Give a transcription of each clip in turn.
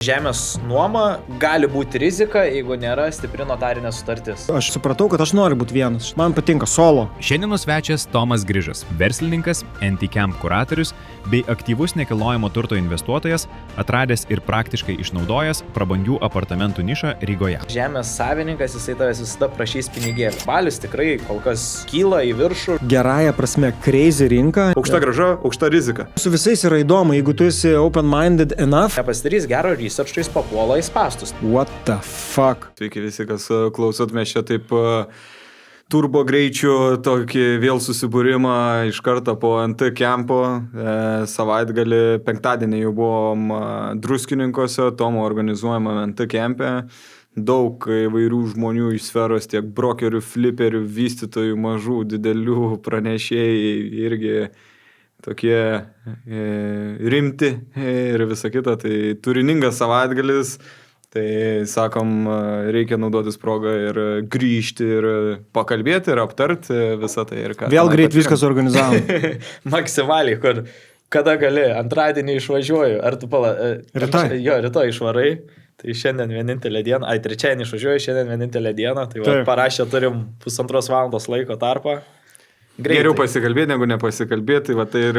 Žemės nuoma gali būti rizika, jeigu nėra stipri notarinė sutartis. Aš supratau, kad aš noriu būti vienas. Man patinka solo. Šiandienos svečias Tomas Grižas, verslininkas, Anti-Camp kuratorius bei aktyvus nekilnojamo turto investuotojas, atradęs ir praktiškai išnaudojęs prabangių apartamentų nišą Rygoje. Žemės savininkas, jisai tavęs visada prašys pinigėlį. Balis tikrai kol kas kyla į viršų. Gerąją prasme, crazy rinka. Aukšta grąža, aukšta rizika. Su visais yra įdomu, jeigu tu esi open-minded enough. Nepasidarys gero researchais papuola į spastus. What the fuck? Sveiki visi, kas klausot, mes čia taip turbo greičių tokį vėl susibūrimą iš karto po Anti-Campo. Savaitgalį penktadienį jau buvom Druskininkose, Tomo organizuojama Anti-Campe. Daug įvairių žmonių iš sferos, tiek brokerių, fliperių, vystytojų, mažų, didelių pranešėjai irgi tokie rimti ir visa kita. Tai turiningas savaitgalis. Tai sakom, reikia naudotis progą ir grįžti ir pakalbėti ir aptarti visą tai. Ir vėl greit viskas organizavom. Maksimaliai, kada gali, antradienį išvažiuoju, ar tu Rytoj? Jo, rytoj išvarai. Tai šiandien vienintelė diena, trečiadienį išvažiuoju, šiandien vienintelė diena. Tai va, parašė, turim 1,5 valandos laiko tarpą. Greitai. Geriau pasikalbėti, negu nepasikalbėti, va tai ir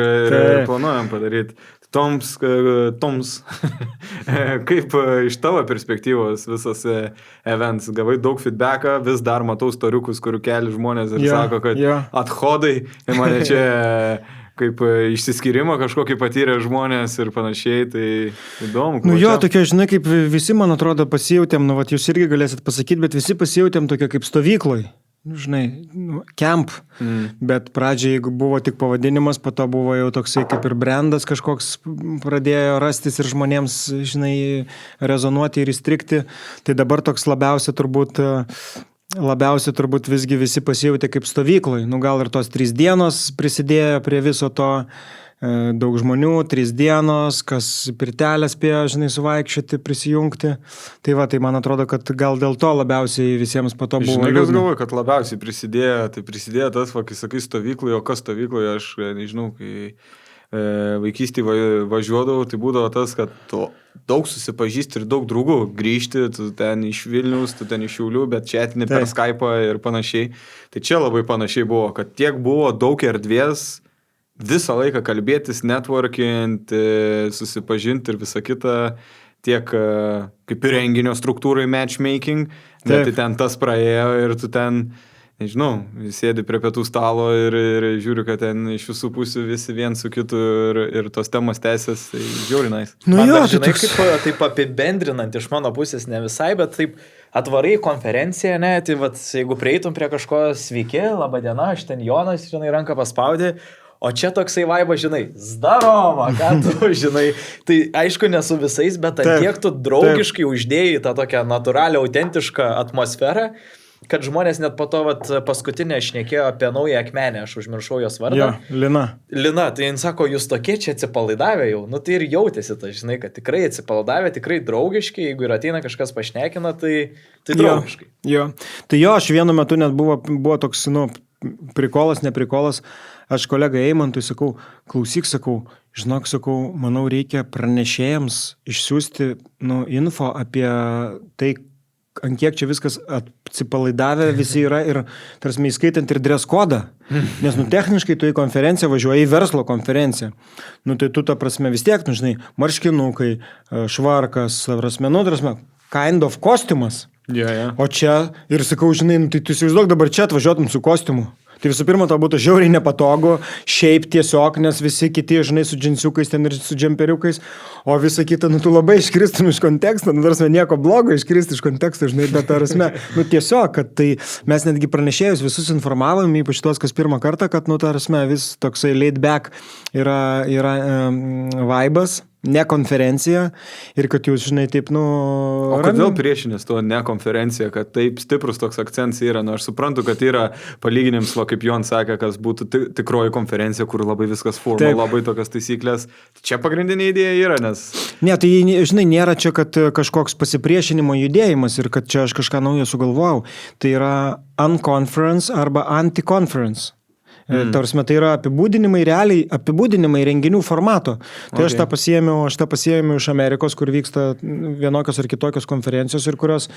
planuojam padaryti. Toms, kaip iš tavo perspektyvos visas events, gavai daug feedbacką, vis dar matau storiukus, kurių keli žmonės ir sako, kad athodai, mane čia kaip išsiskyrimo kažkokį patyrė žmonės ir panašiai, tai įdomu. Nu jo, tokia, žinai, kaip visi, man atrodo, pasijautėm, nu, vat, jūs irgi galėsit pasakyti, bet visi pasijautėm tokia kaip stovykloj. Žinai, camp, bet pradžiai, jeigu buvo tik pavadinimas, po to buvo jau toksai kaip ir brandas kažkoks pradėjo rastis ir žmonėms, žinai, rezonuoti ir įstrikti, tai dabar toks labiausiai turbūt visgi visi pasijautė kaip stovykloj, nu gal ir tos 3 dienos prisidėjo prie viso to, daug žmonių, 3 dienos, kas pirtelę spėjo, žinai, suvaikščioti, prisijungti. Tai va, tai man atrodo, kad gal dėl to labiausiai visiems po to buvo. Žinai, kas galvoju, kad labiausiai prisidėjo tas, va, kai sakai stovyklai, o kas stovyklai, aš nežinau, kai vaikystėje važiuodavau, tai būdavo tas, kad tu daug susipažįsti ir daug draugų grįžti, tu ten iš Vilniaus, tu ten iš Šiaulių, bet čia atini per Skype'ą ir panašiai. Tai čia labai panašiai buvo, kad tiek buvo daug erdvės visą laiką kalbėtis, networkint, susipažinti ir visą kitą, tiek kaip ir renginio struktūrai matchmaking, bet tai ten tas praėjo ir tu ten, nežinau, sėdi prie pietų stalo ir žiūri, kad ten iš visų pusių visi vien su kitu ir tos temos tęsės, tai žiauri nice. Nu jo, žinai, kaip taip apibendrinant iš mano pusės, ne visai, bet taip atvarai konferenciją, ne, tai vat, jeigu prieitum prie kažko, sveiki, laba diena, aš ten Jonas, žinai, ranką paspaudė. O čia toksai vaiba, žinai, zdarova, ką tu, žinai. Tai aišku, nesu visais, bet tiek tu draugiškai uždėjai tą tokią natūralią, autentišką atmosferą, kad žmonės net po to paskutinę šnekėjo apie naują akmenę, aš užmiršau jos vardą. Jo, Lina, tai jis sako, jūs tokie čia atsipalaidavę jau, nu tai ir jautėsi tą, žinai, kad tikrai atsipalaidavę, tikrai draugiškai, jeigu ir ateina kažkas pašnekina, tai draugiškai. Jo, tai jo, aš vienu metu net buvo toks, nu, prikolas, neprikolas. Aš kolegai Eimantui sakau, klausyk, žinok, manau, reikia pranešėjams išsiųsti, nu, info apie tai, ant kiek čia viskas atsipalaidavę visi yra ir, tarsi, įskaitant ir dress kodą. Nes, nu, techniškai tu į konferenciją važiuoji, į verslo konferenciją. Nu, tai tu, ta prasme, vis tiek, nu, žinai, marškinukai, švarkas, prasme, nu, prasme, kind of kostiumas. Yeah. O čia, ir sakau, žinai, nu, tai tu įsivaizduok dabar čia atvažiuotum su kostiumu. Tai visų pirma, tau būtų žiauriai nepatogu, šiaip tiesiog, nes visi kiti, žinai, su džinsiukais ten ir su džemperiukais, o visa kita, nu, tu labai iškristum iš konteksto, nu, tarsi nieko blogo iškristi iš konteksto, žinai, bet tarsi, nu, tiesiog, kad tai mes netgi pranešėjus visus informavom, ypač tuos, kas pirmą kartą, kad, nu, tarsi, vis toksai laid back yra vaibas. Ne konferencija ir kad jūs, žinai, taip, nu... O kodėl priešinės to ne konferencija, kad taip stiprus toks akcentas yra? Nu, aš suprantu, kad yra palyginims, kaip Jon sakė, kas būtų tikroji konferencija, kur labai viskas formal, labai tokias taisyklės. Čia pagrindinė idėja yra, nes... Ne, tai, žinai, nėra čia, kad kažkoks pasipriešinimo judėjimas ir kad čia aš kažką naujo sugalvojau. Tai yra unconference arba anti-conference. Tarsi, tai yra apibūdinimai renginių formato. Tai aš tą pasiėmiau iš Amerikos, kur vyksta vienokios ar kitokios konferencijos ir kurios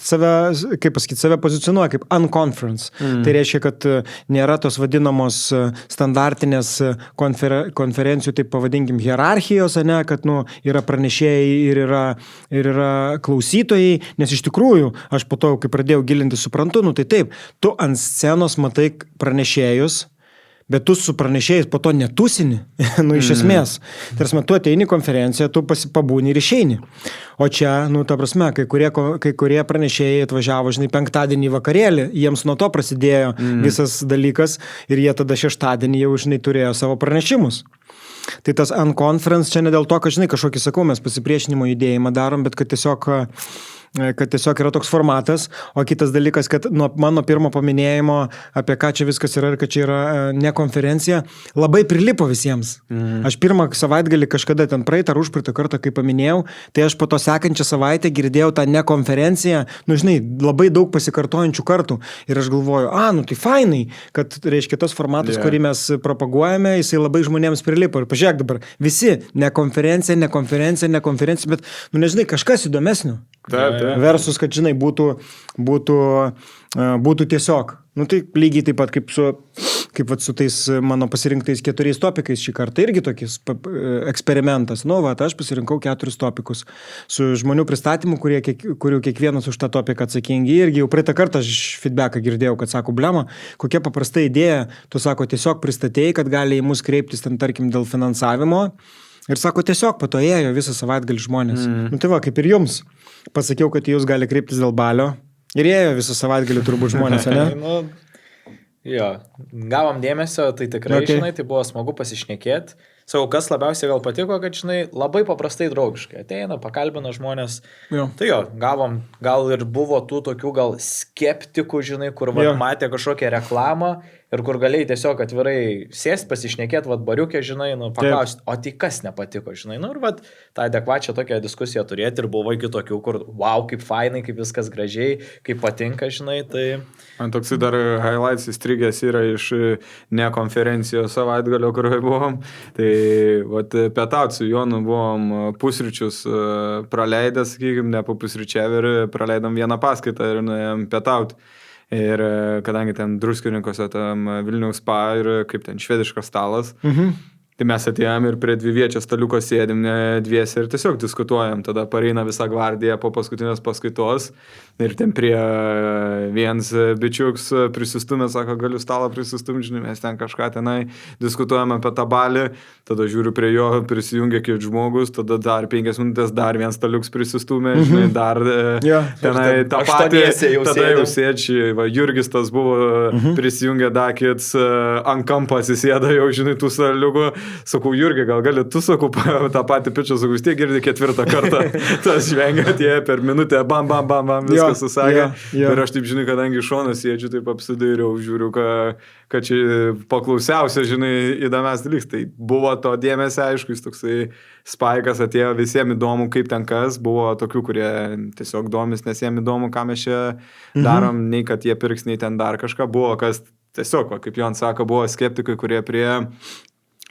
save pozicionuoja kaip unconference. Tai reiškia, kad nėra tos vadinamos standartinės konferencijų, taip pavadinkim, hierarchijos, ne, kad yra pranešėjai ir yra klausytojai, nes iš tikrųjų, aš po to, kai pradėjau gilinti, suprantu, tai taip, tu ant scenos matai pranešėjus, bet tu su pranešėjais po to netusini, iš esmės. Tarsi, tu ateini konferenciją, tu pabūni ir išeini. O čia, ta prasme, kai kurie pranešėjai atvažiavo, penktadienį vakarėlį, jiems nuo to prasidėjo visas dalykas ir jie tada šeštadienį jau, turėjo savo pranešimus. Tai tas unconference čia ne dėl to, kad, kažkokį, sakau, mes pasipriešinimo judėjimą darom, bet kad tiesiog yra toks formatas, o kitas dalykas, kad nuo mano pirmo paminėjimo, apie ką čia viskas yra ir kad čia yra ne konferencija, labai prilipo visiems. Aš pirmą savaitgalį kažkada ten praeitą ar užpraeitą kartą, kai paminėjau, tai aš po to sekančią savaitę girdėjau tą ne konferenciją, labai daug pasikartojančių kartų. Ir aš galvoju, tai fainai, kad, reiškia, tas formatas, kurį mes propaguojame, jisai labai žmonėms prilipo. Ir pažiūrėk dabar, visi, ne konferencija, bet, kažkas įdomesnio. Versus, kad, būtų tiesiog. Tai lygiai taip pat kaip su tais mano pasirinktais 4 topikais šį kartą. Irgi tokis eksperimentas. Aš pasirinkau 4 topikus su žmonių pristatymu, kurių kiekvienas už tą topiką atsakingi. Irgi jau praeitą kartą aš feedbacką girdėjau, kad sako, blema, kokia paprasta idėja, tu sako, tiesiog pristatėjai, kad gali į mus kreiptis ten, tarkim, dėl finansavimo. Ir sako, tiesiog po to ėjo visą savaitgalį žmonės. Tai va, kaip ir jums. Pasakiau, kad jūs gali kreiptis dėl balio. Ir ėjo visą savaitgalį turbūt žmonės, ne? Jo, gavom dėmesio, tai tikrai, tai buvo smagu pasišnekėti. Sakau, kas labiausiai gal patiko, kad, labai paprastai draugiškai ateina, pakalbina žmonės. Tai gavom, gal ir buvo tų tokių gal skeptikų, kur matė kažkokią reklamą ir kur galėjai tiesiog atvirai sėsti, pasišnekėti, bariukė, paklausti, o tai kas nepatiko, ir tą adekvačią tokią diskusiją turėti ir buvo iki tokių, kur, wow, kaip fainai, kaip viskas gražiai, kaip patinka, tai... Man toksai dar highlights įstrigęs yra iš ne konferencijos savaitgalio, kurioje buvom. Tai pietauti su Jonu buvom pusryčius praleidę, sakykime, ne po pusryčiavę ir praleidom vieną paskaitą ir nuėjom pietauti. Ir kadangi ten Druskininkose tam Vilniaus spa ir kaip ten švediškas stalas, tai mes atėjom ir prie dviviečio staliuko sėdim dviese ir tiesiog diskutuojam. Tada pareina visa gvardija po paskutinės paskaitos ir ten prie vienas bičiuks prisistumė, sako, galiu stalą prisistumti, mes ten kažką tenai diskutuojam apie tą balį, tada žiūriu prie jo, prisijungia kiek žmogus, tada dar 5 minutės dar vienas staliuks prisistumė, dar tenai tą patį, tada jau sėdžiai, Jurgis tas buvo, prisijungė dakits, ant kampą atsisėda jau, tų staliukų. Sakau, Jurgi, gal gali tu, sakau, tą patį pičą, sakau, vis tiek girdi 4 kartą, tas žvengia atėjo per minutę, bam, viskas susakė. Ir aš taip, kadangi šonas sėdžiu, taip apsidairiau, žiūriu, kad čia paklausiausia, įdomias dalykas. Tai buvo to dėmesio, aišku, jis toksai spaikas atėjo, visiems įdomu, kaip ten kas, buvo tokių, kurie tiesiog domis, nes jiems įdomu, ką mes čia darom, nei kad jie pirks, nei ten dar kažką, buvo kas tiesiog, kaip Jon sako, buvo skeptikai, kurie prie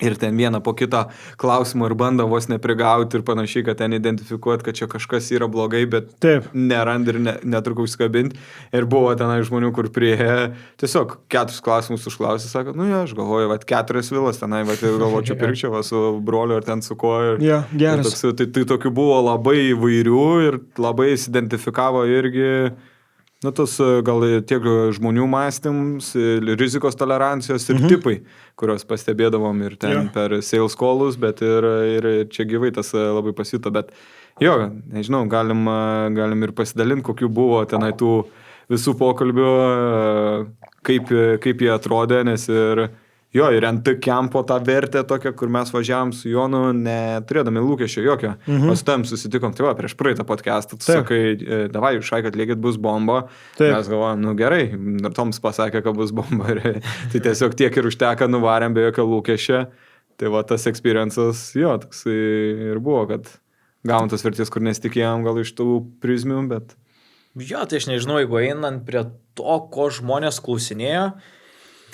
ir ten vieną po kitą klausimą ir bando vos neprigauti ir panašiai, kad ten identifikuoti, kad čia kažkas yra blogai, bet nerand ir netrukus skabinti. Ir buvo tenai žmonių, kur prieė tiesiog 4 klausimus užklausė, sako, aš galvoju, 4 vilas tenai, galvočiau pirkčiau su broliu ar ten su ko. Geras. Tai tokių buvo labai įvairių ir labai įsidentifikavo irgi tas gal tiek žmonių mąstyms, rizikos tolerancijos ir tipai, kurios pastebėdavom ir ten per sales callus, bet ir čia gyvai tas labai pasito. Bet nežinau, galim ir pasidalinti, kokių buvo tenai tų visų pokalbių, kaip jie atrodė, nes ir ir ant kempo tą vertę tokią, kur mes važiavom su Jonu, neturėdami lūkesčio jokio. O su tam susitikom, tai prieš praeitą podcastą, tu sakai, davai, šai, kad liekit bus bomba. Mes galvojom, gerai, ir Toms pasakė, kad bus bomba. Tai tiesiog tiek ir užteka, nuvarėm be jokio lūkesčio. Tai tas experiences, toksai ir buvo, kad gavom tas vertės, kur nesitikėjom gal iš tų prizmių, bet... Tai aš nežinau, jeigu einant prie to, ko žmonės klausinėjo,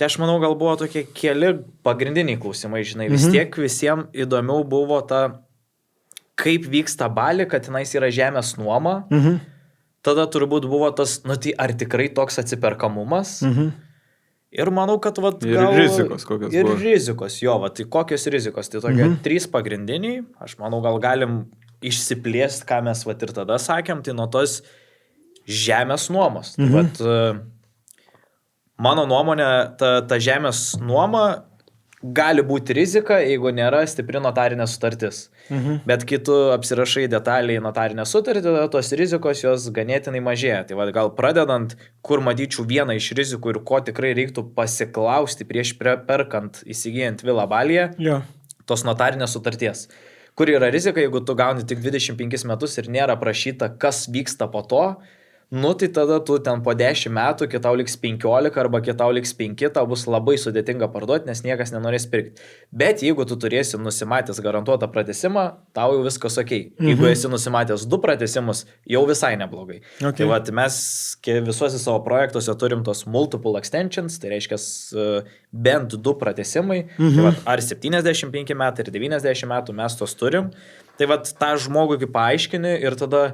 Tai aš manau, gal buvo tokie keli pagrindiniai klausimai, žinai, vis tiek visiems įdomiau buvo ta, kaip vyksta Bali, kad tenais yra žemės nuoma. Tada turbūt buvo tas, nu tai ar tikrai toks atsiperkamumas. Ir manau, kad vat, ir gal... rizikos kokios ir buvo. Ir rizikos, jo, va, tai kokios rizikos. Tai tokie 3 pagrindiniai, aš manau, gal galim išsiplėsti, ką mes vat ir tada sakėm, tai nuo tos žemės nuomos. Tai vat, mano nuomonė, ta žemės nuoma gali būti rizika, jeigu nėra stipri notarinė sutartis. Bet kai tu apsirašai detaliai notarinę sutartį, tada tos rizikos jos ganėtinai mažėja. Tai va, gal pradedant, kur matyčiau vieną iš rizikų ir ko tikrai reiktų pasiklausti prieš perkant įsigijant vilą Balyje, tos notarinės sutarties. Kur yra rizika, jeigu tu gauni tik 25 metus ir nėra prašyta, kas vyksta po to, nu tai tada tu ten po 10 metų, kitau liks 15 arba kitau liks 5, tau bus labai sudėtinga parduoti, nes niekas nenorės pirkti. Bet jeigu tu turėsi nusimatęs garantuotą pratęsimą, tau jau viskas ok. Jeigu esi nusimatęs 2 pratęsimus, jau visai neblogai. Tai va, mes visuose savo projektuose turim tos multiple extensions, tai reiškia bent 2 pratęsimai, tai va, ar 75 metai, ar 90 metų mes tos turim. Tai va, tą žmogų kaip paaiškini ir tada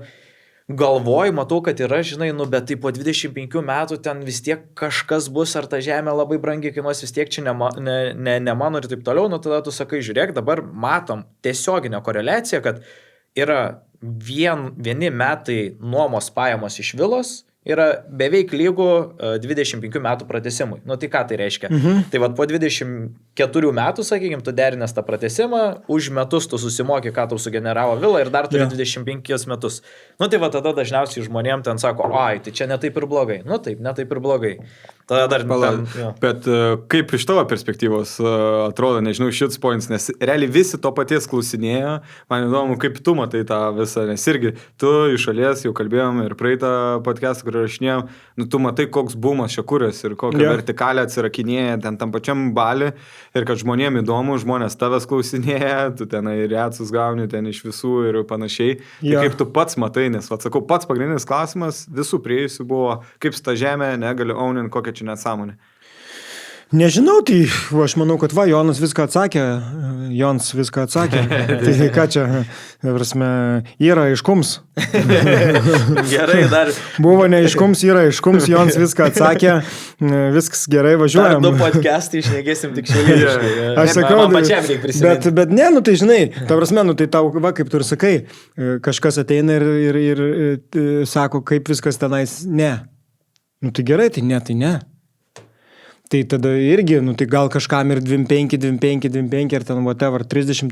galvoju, matau, kad yra, žinai, nu, bet tai po 25 metų ten vis tiek kažkas bus, ar ta žemė labai brangiai kainuos, vis tiek čia ne mano ir taip toliau, nu tada tu sakai, žiūrėk, dabar matom tiesioginę koreliaciją, kad yra vieni metai nuomos pajamos iš vilos, yra beveik lygų 25 metų pratęsimui. Nu tai ką tai reiškia? Tai vat po 24 metų, sakykime, tu derinęs tą pratęsimą, už metus tu susimoki, ką tau sugeneravo vila ir dar turi 25 metus. Nu tai va tada dažniausiai žmonėm ten sako, ai, tai čia ne taip ir blogai. Nu taip, ne taip ir blogai. Tada dar... Bet kaip iš tavo perspektyvos atrodo, nežinau, šits points, nes realiai visi to paties klausinėjo, man įdomu, kaip tu matai tą visą, nes irgi tu iš šalies jau kalbėjom ir praeitą podcastą, kur rašinėjom, nu tu matai, koks bumas čia kurias ir kokią vertikalę atsirakinėja ten tam pačiam Bali ir kad žmonėm įdomu, žmonės tavęs klausinėja, tu ten ir reacus gauni ten iš visų ir panašiai. Tai kaip tu pats matai, nes, atsakau, pats pagrindinis klausimas visų priejusių buvo, kaip su ta žemė negali ownint, kokia čia nesąmonė. Nežinau, tai aš manau, kad Jonas viską atsakė. Tai ką čia, prasme, yra aiškums. Gerai, dar. Buvo neaiškums, yra aiškums, Jonas viską atsakė, viskas gerai, važiuojam. Dar 2 podcastai išnekėsim tik šiandien. Aš sakau, man pačiam reikia prisiminti. Bet ne, nu tai žinai, ta prasme, nu tai tau, va, kaip tu ir sakai, kažkas ateina ir sako, kaip viskas tenais, ne. Nu tai gerai, tai ne. Tai tada irgi, nu tai gal kažkam ir 25 ir ten whatever, 30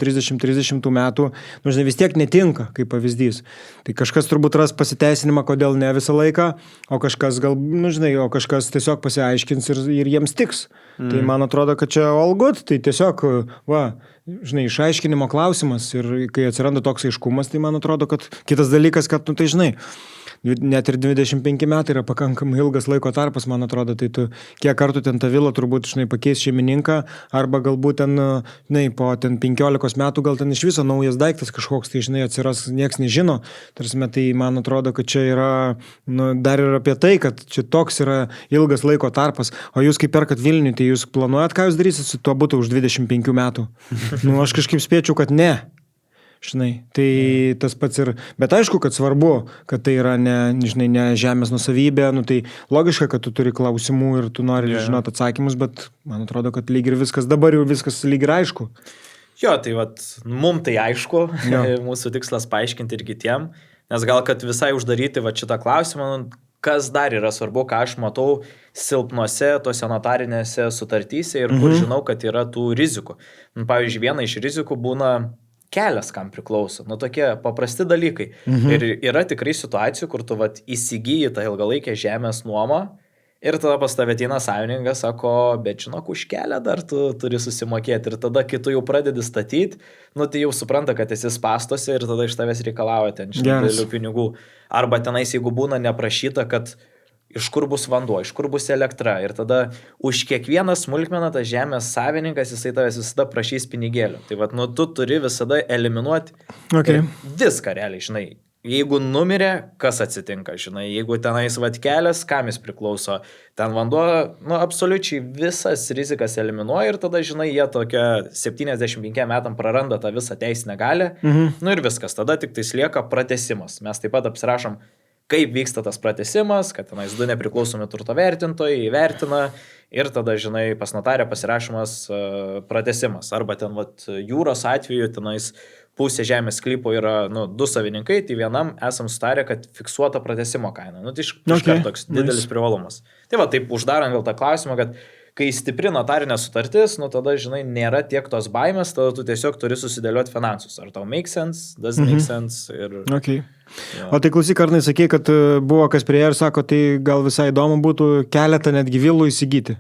metų, nu žinai, vis tiek netinka, kaip pavyzdys. Tai kažkas turbūt ras pasiteisinimą, kodėl ne visą laiką, o kažkas gal, nu žinai, o kažkas tiesiog pasiaiškins ir jiems tiks. Tai man atrodo, kad čia all good, tai tiesiog, va, žinai, išaiškinimo klausimas ir kai atsiranda toks aiškumas, tai man atrodo, kad kitas dalykas, kad, nu tai žinai, net ir 25 metai yra pakankamai ilgas laiko tarpas, man atrodo, tai tu kiek kartų ten tą vilą turbūt, žinai, pakeis šeimininką, arba galbūt ten, žinai, po ten 15 metų gal ten iš viso naujas daiktas kažkoks, tai, žinai, atsiras, nieks nežino. Tarsi, tai man atrodo, kad čia yra, nu, dar ir apie tai, kad čia toks yra ilgas laiko tarpas, o jūs kaip perkat Vilnių, tai jūs planuojat, ką jūs darysit su tuo butu už 25 metų? Nu, aš kažkaip spėčiau, kad ne. Žinai, tai tas pats ir, bet aišku, kad svarbu, kad tai yra ne žemės nusavybė, nu tai logiška, kad tu turi klausimų ir tu nori žinoti atsakymus, bet man atrodo, kad lyg ir viskas, dabar jau viskas lyg ir aišku. Jo, tai vat, mum tai aišku, mūsų tikslas paaiškinti ir kitiem, nes gal, kad visai uždaryti vat šitą klausimą, kas dar yra svarbu, ką aš matau silpnose, tose notarinėse sutartyse ir kur žinau, kad yra tų rizikų. Pavyzdžiui, viena iš rizikų būna kelias, kam priklauso. Nu, tokie paprasti dalykai. Ir yra tikrai situacijų, kur tu vat įsigyji tą ilgalaikę žemės nuomą ir tada pas tave ateina savininkas, sako, bet žinok, už kelią dar tu turi susimokėti. Ir tada, kai tu jau pradedi statyti, nu, tai jau supranta, kad esi spąstuose ir tada iš tavęs reikalauja ten didelių pinigų. Arba tenais, jeigu būna neprašyta, kad iš kur bus vanduo, iš kur bus elektra. Ir tada už kiekvieną smulkmeną tas žemės savininkas, jisai tavęs visada prašys pinigėlių. Tai vat, nu, tu turi visada eliminuoti viską realiai, žinai. jeigu numirė, kas atsitinka, žinai, jeigu tenais vat kelias, kam jis priklauso, ten vanduo, nu, absoliučiai visas rizikas eliminuoja ir tada, žinai, jie tokia 75 metam praranda tą visą teisinę galę, nu ir viskas, tada tik tais lieka pratesimas. Mes taip pat apsirašom, kaip vyksta tas pratesimas, kad tenais 2 nepriklausomi turto vertintojai įvertina ir tada, žinai, pas notarę pasirašomas pratesimas. Arba ten, vat, jūros atveju tenais pusė žemės sklypo yra, nu, 2 savininkai, tai vienam esam sutarę, kad fiksuota pratesimo kaina. Nu, tai iškart toks didelis privalumas. Tai va, taip uždarant gal tą klausimą, kad kai stipri notarinė sutartis, nu tada, žinai, nėra tiek tos baimės, tada tu tiesiog turi susidėlioti finansus. Ar tau make sense, doesn't make sense. Ir... Okay. Ja. O tai klausyk, Arnai, sakei, kad buvo kas prie ir sako, tai gal visai įdomu būtų keletą netgi vilų įsigyti.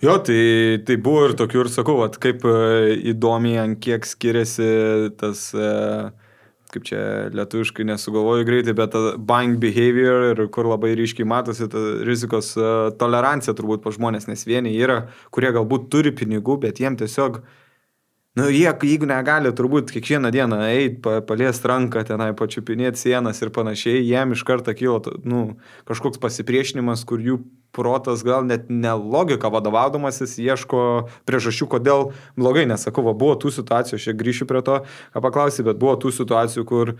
Jo, tai buvo ir tokių ir sakau, vat, kaip įdomiai, ant kiek skiriasi tas... kaip čia lietuviškai nesugalvoju greitai, bet buying behavior ir kur labai ryškiai matosi ta rizikos tolerancija turbūt pa žmonės, nes vieni yra, kurie galbūt turi pinigų, bet jiem tiesiog, nu, jeigu negali turbūt kiekvieną dieną eiti, paliesti ranką, tenai pačiupinėti sienas ir panašiai, jiem iš karto kyla, nu, kažkoks pasipriešinimas, kur jų protas gal net ne logika vadovaudamasis ieško priežasčių, kodėl blogai, nesakau, va, buvo tų situacijų, aš grįšiu prie to, ką paklausai, bet buvo tų situacijų, kur,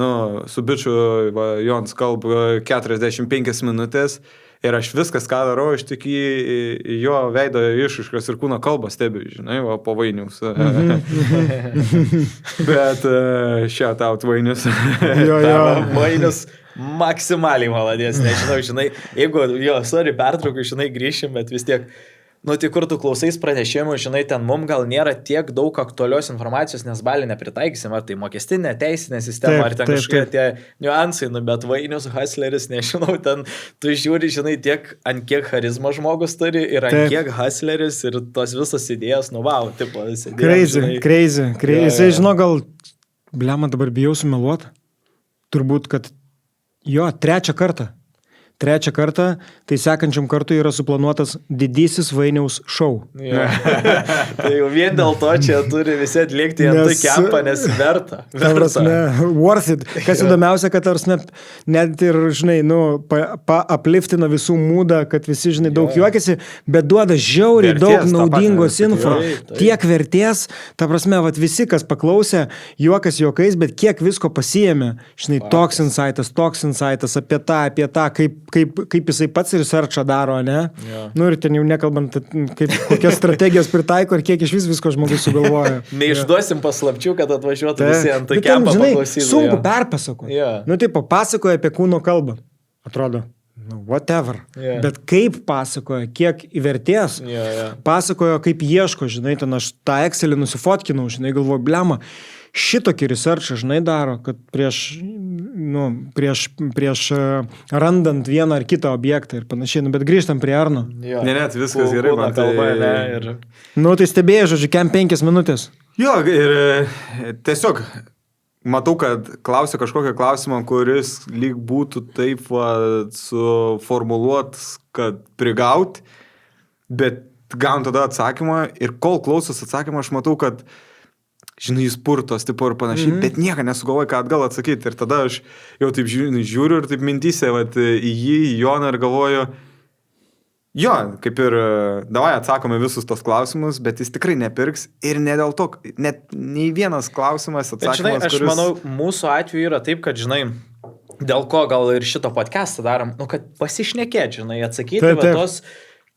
nu, su bičiu, va, Jons kalba 45 minutės ir aš viskas, ką darau, aš tik į jo veido išraiškas ir kūno kalbą stebiu, žinai, va, po Vainius. Bet shout out Vainius. Vainius maksimaliai maladės, nežinau, žinai, jeigu, jo, sorry, pertraukai, žinai, grįšim, bet vis tiek, nu, tai kur tu klausais pranešimų, žinai, ten mums gal nėra tiek daug aktualios informacijos, nes balį nepritaikysim, ar tai mokestinė, teisinė sistema, ar ten kažkokie tie niuansai, nu, bet Vainius hustleris, nežinau, ten tu žiūri, žinai, tiek ant kiek charizma žmogus turi ir ant kiek hustleris ir tos visos idėjos, nu, wow, tipo, crazy. Jisai, žinau, gal, blema, dabar bijau sumeluoti, turbūt, kad jo, trečią kartą, tai sekančiam kartui yra suplanuotas didysis Vainiaus šou. Ja. Tai jau vien dėl to čia turi visi atlikti ant kempą, nes verta. Worth it. Kas įdomiausia, kad net ir, žinai, nu, upliftina visų mūdą, kad visi, žinai, daug juokiasi, bet duoda žiauriai daug naudingos info. Tiek vertės, ta prasme, vat, visi, kas paklausė, juokas juokais, bet kiek visko pasiėmė. Žinai, toks insightas apie tą, kaip jisai pats researchą daro, ne? Ja. Nu ir ten jau nekalbant, kokias strategijas pritaiko ir kiek iš visko žmogus sugalvoja. Neišduosim paslapčių, kad atvažiuotų visi ant kempą paklausyti. Sunku perpasakoti. Ja. Nu taip, pasakoja apie kūno kalbą. Atrodo, whatever. Ja. Bet kaip pasakoja, kiek įvertės, pasakoja, kaip ieško, žinai, ten aš tą Excelį nusifotkinau, žinai, galvoju, blema. Šitokį researchą, žinai, daro, kad prieš randant vieną ar kitą objektą ir panašiai, nu, bet grįžtam prie Arno. Jo. Ne, viskas gerai, man kalba, ne, ir... Nu, tai stebėjai, žodžiu, kem 5 minutės. Jo, ir tiesiog matau, kad klausia kažkokią klausimą, kuris lyg būtų taip suformuluot, kad prigaut, bet gaun tada atsakymą ir kol klausos atsakymą, aš matau, kad žinai, jis purtos, tipo ir panašiai, bet nieko nesugalvoju, ką atgal atsakyti. Ir tada aš jau taip žiūriu ir taip mintyse vat, į jį, į Joną ir galvoju, jo, kaip ir davai atsakome visus tos klausimus, bet jis tikrai nepirks ir ne dėl to, net nei vienas klausimas atsakymas, žinai, aš manau, mūsų atveju yra taip, kad, žinai, dėl ko gal ir šito podcastą darom, nu, kad pasišnekėt, žinai, atsakyti va tos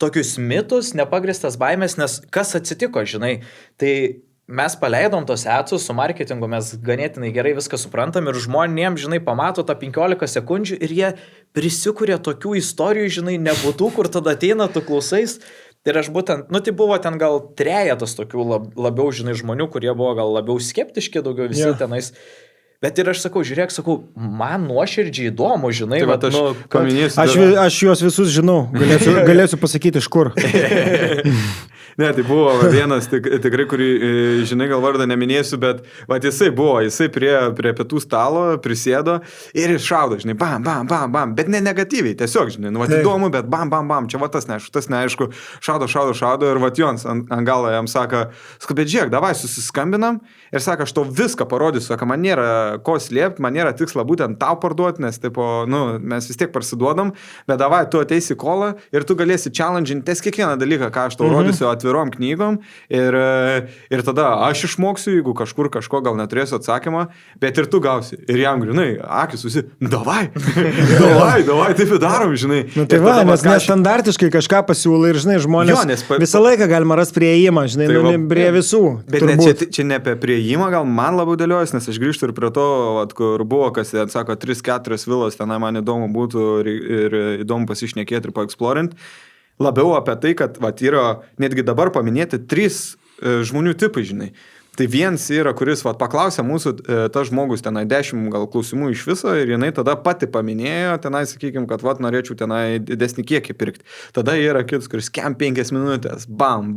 tokius mitus, nepagristas baimės, nes kas atsitiko, žinai, tai mes paleidom tos etsus su marketingu, mes ganėtinai gerai viską suprantam ir žmonėms, žinai, pamato tą 15 sekundžių ir jie prisikūrė tokių istorijų, žinai, nebūtų, kur tada ateina, tu klausais. Ir aš būtent, nu tai buvo ten gal trejetas tokių labiau, žinai, žmonių, kurie buvo gal labiau skeptiški, daugiau visi tenais. Bet ir aš sakau, žiūrėk, man nuoširdžiai įdomu, žinai, tai, vat, aš paminėsiu. Aš juos visus žinau, galėsiu pasakyti iš kur. Ne, tai buvo vienas tikrai, kurį, žinai, gal vardą neminėsiu, bet vat, jisai prie pietų stalo prisėdo ir šaudo, žinai, bam, bet ne negatyviai, tiesiog, žinai, nu, vat, įdomu, bet bam, čia va tas neaišku, šaudo ir vat Jons ant galo jam sako, bet žiūrėk, davai susiskambinam ir sako, aš tau viską parodysiu, sako, man nėra ko slėpti, man nėra tiksla būtent tau parduoti, nes, tipo, nu, mes vis tiek parsiduodam, bet davai, tu ateisi į kolą ir tu galėsi challengintis kiekvieną dalyką, ką aš tau rodysiu atvirom knygom ir tada aš išmoksiu, jeigu kažkur kažko gal neturėsiu atsakymą, bet ir tu gausi. Ir jam grinai, akis davai, taip ir darom, žinai. Nu, tai va, nes nestandartiškai kažką pasiūlai ir, žinai, žmonės visą laiką galima rasti prieėjimą, žinai, tai prie visų. Bet ne, čia ne apie prieėjimą, gal man labai dėliojus, nes aš grįžtu ir prie to, kur buvo, kas, sako, 3-4 vilos, tenai man įdomu būtų ir įdomu pasišnekėti ir paeksplorint. Labiau apie tai, kad yra netgi dabar paminėti 3 žmonių tipai, žinai. Tai viens yra, kuris paklausė mūsų, tas žmogus tenai 10 gal klausimų iš viso ir jinai tada pati paminėjo, tenai sakykime, kad norėčiau tenai didesnį kiekį pirkti. Tada yra kitas, kuris 5 minutės, bam,